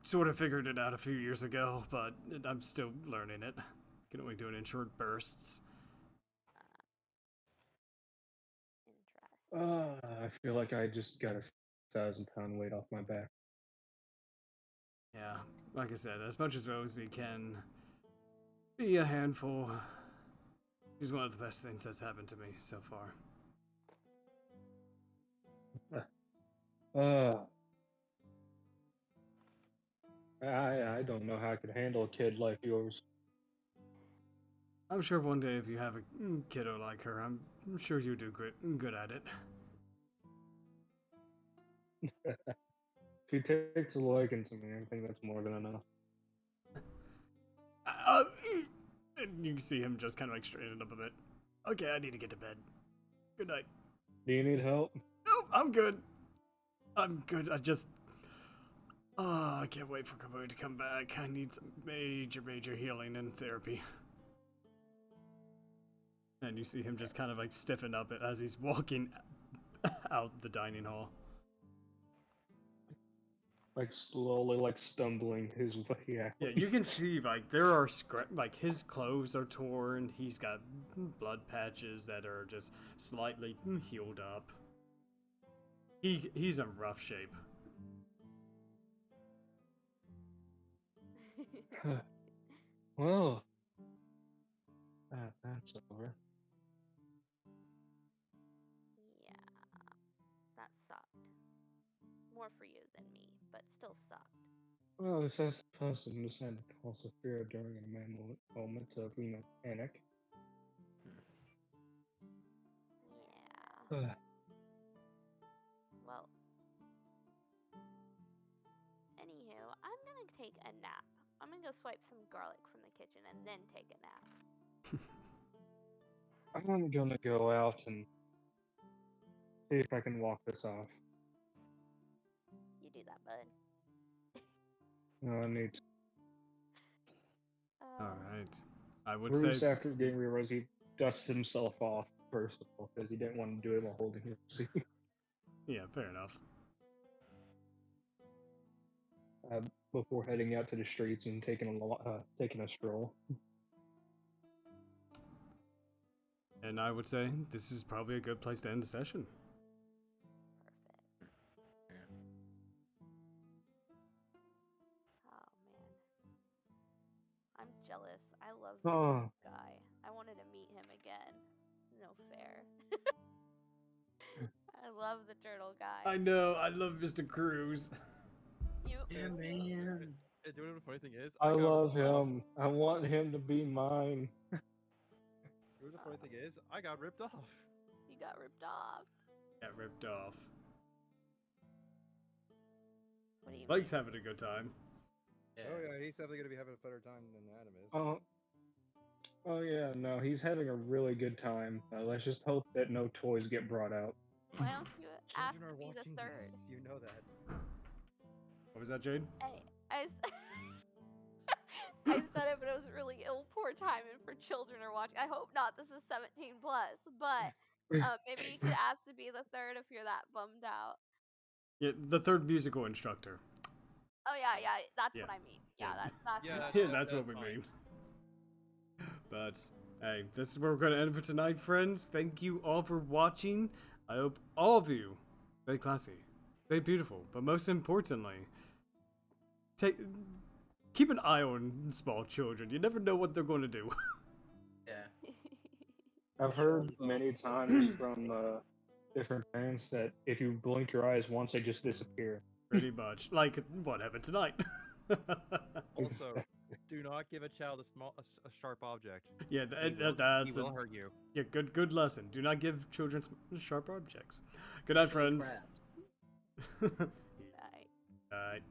sort of figured it out a few years ago, but I'm still learning it. Can only do it in short bursts. Interesting. I feel like I just got a 1,000-pound weight off my back. Yeah, like I said, as much as Rosie can be a handful, she's one of the best things that's happened to me so far. I don't know how I could handle a kid like yours. I'm sure one day if you have a kiddo like her, I'm sure you do good at it. If he takes a liking to me, I think that's more than enough. And you see him just kind of like straighten up a bit. Okay, I need to get to bed. Good night. Do you need help? No, I'm good. I'm good. I can't wait for Kamui to come back. I need some major healing and therapy. And you see him just kind of like stiffen up as he's walking out the dining hall. Like slowly, like stumbling his way out. Yeah, you can see like there are like his clothes are torn. He's got blood patches that are just slightly healed up. He's in rough shape. Well, that's over. Yeah, that sucked. More for you than me, but still sucked. Well, this has the person decided to cause a fear during a moment of panic. Yeah. Ugh. Well, anywho, I'm gonna take a nap. I'm gonna go swipe some garlic from the kitchen and then take a nap. I'm gonna go out and see if I can walk this off. You do that, bud. No, I need to. All right. I would Bruce, say. after getting realized he dusted himself off, first of all, because he didn't want to do it while holding his seat. Yeah, fair enough. Before heading out to the streets and taking a stroll. And I would say this is probably a good place to end the session. Perfect. Yeah. Oh man, I'm jealous. I love Oh, the guy. I wanted to meet him again. No fair. I love the turtle guy. I know. I love Mr. Cruz. You. Yeah, man. And you know what the funny thing is? I got love ripped off. him. I want him to be mine. You know what the funny thing is? I got ripped off. You got ripped off. Got ripped off. What do you Mike's mean? having a good time. Yeah. Oh yeah, he's definitely gonna be having a better time than Adam is. Oh yeah, no, he's having a really good time. Let's just hope that no toys get brought out. Why don't you ask Children are to be the watching third? this. You know that. What was that, Jade? I I said it, but it was really poor timing for children are watching. I hope not. This is 17 plus, but maybe you could ask to be the third if you're that bummed out. Yeah, the third musical instructor. Oh yeah, that's Yeah. what I mean. Yeah, Yeah. that's Yeah, what Yeah, I mean. that's what that's we fine. mean. But hey, this is where we're going to end for tonight, friends. Thank you all for watching. I hope all of you stay classy, stay beautiful, but most importantly, keep an eye on small children. You never know what they're going to do. Yeah. I've heard many times from different fans that if you blink your eyes once, they just disappear. Pretty much. Like what happened tonight. Also, do not give a child a sharp object. Yeah, He that's will hurt you. yeah, good lesson. Do not give children sharp objects. Good night, friends. Crabs. Right. Night.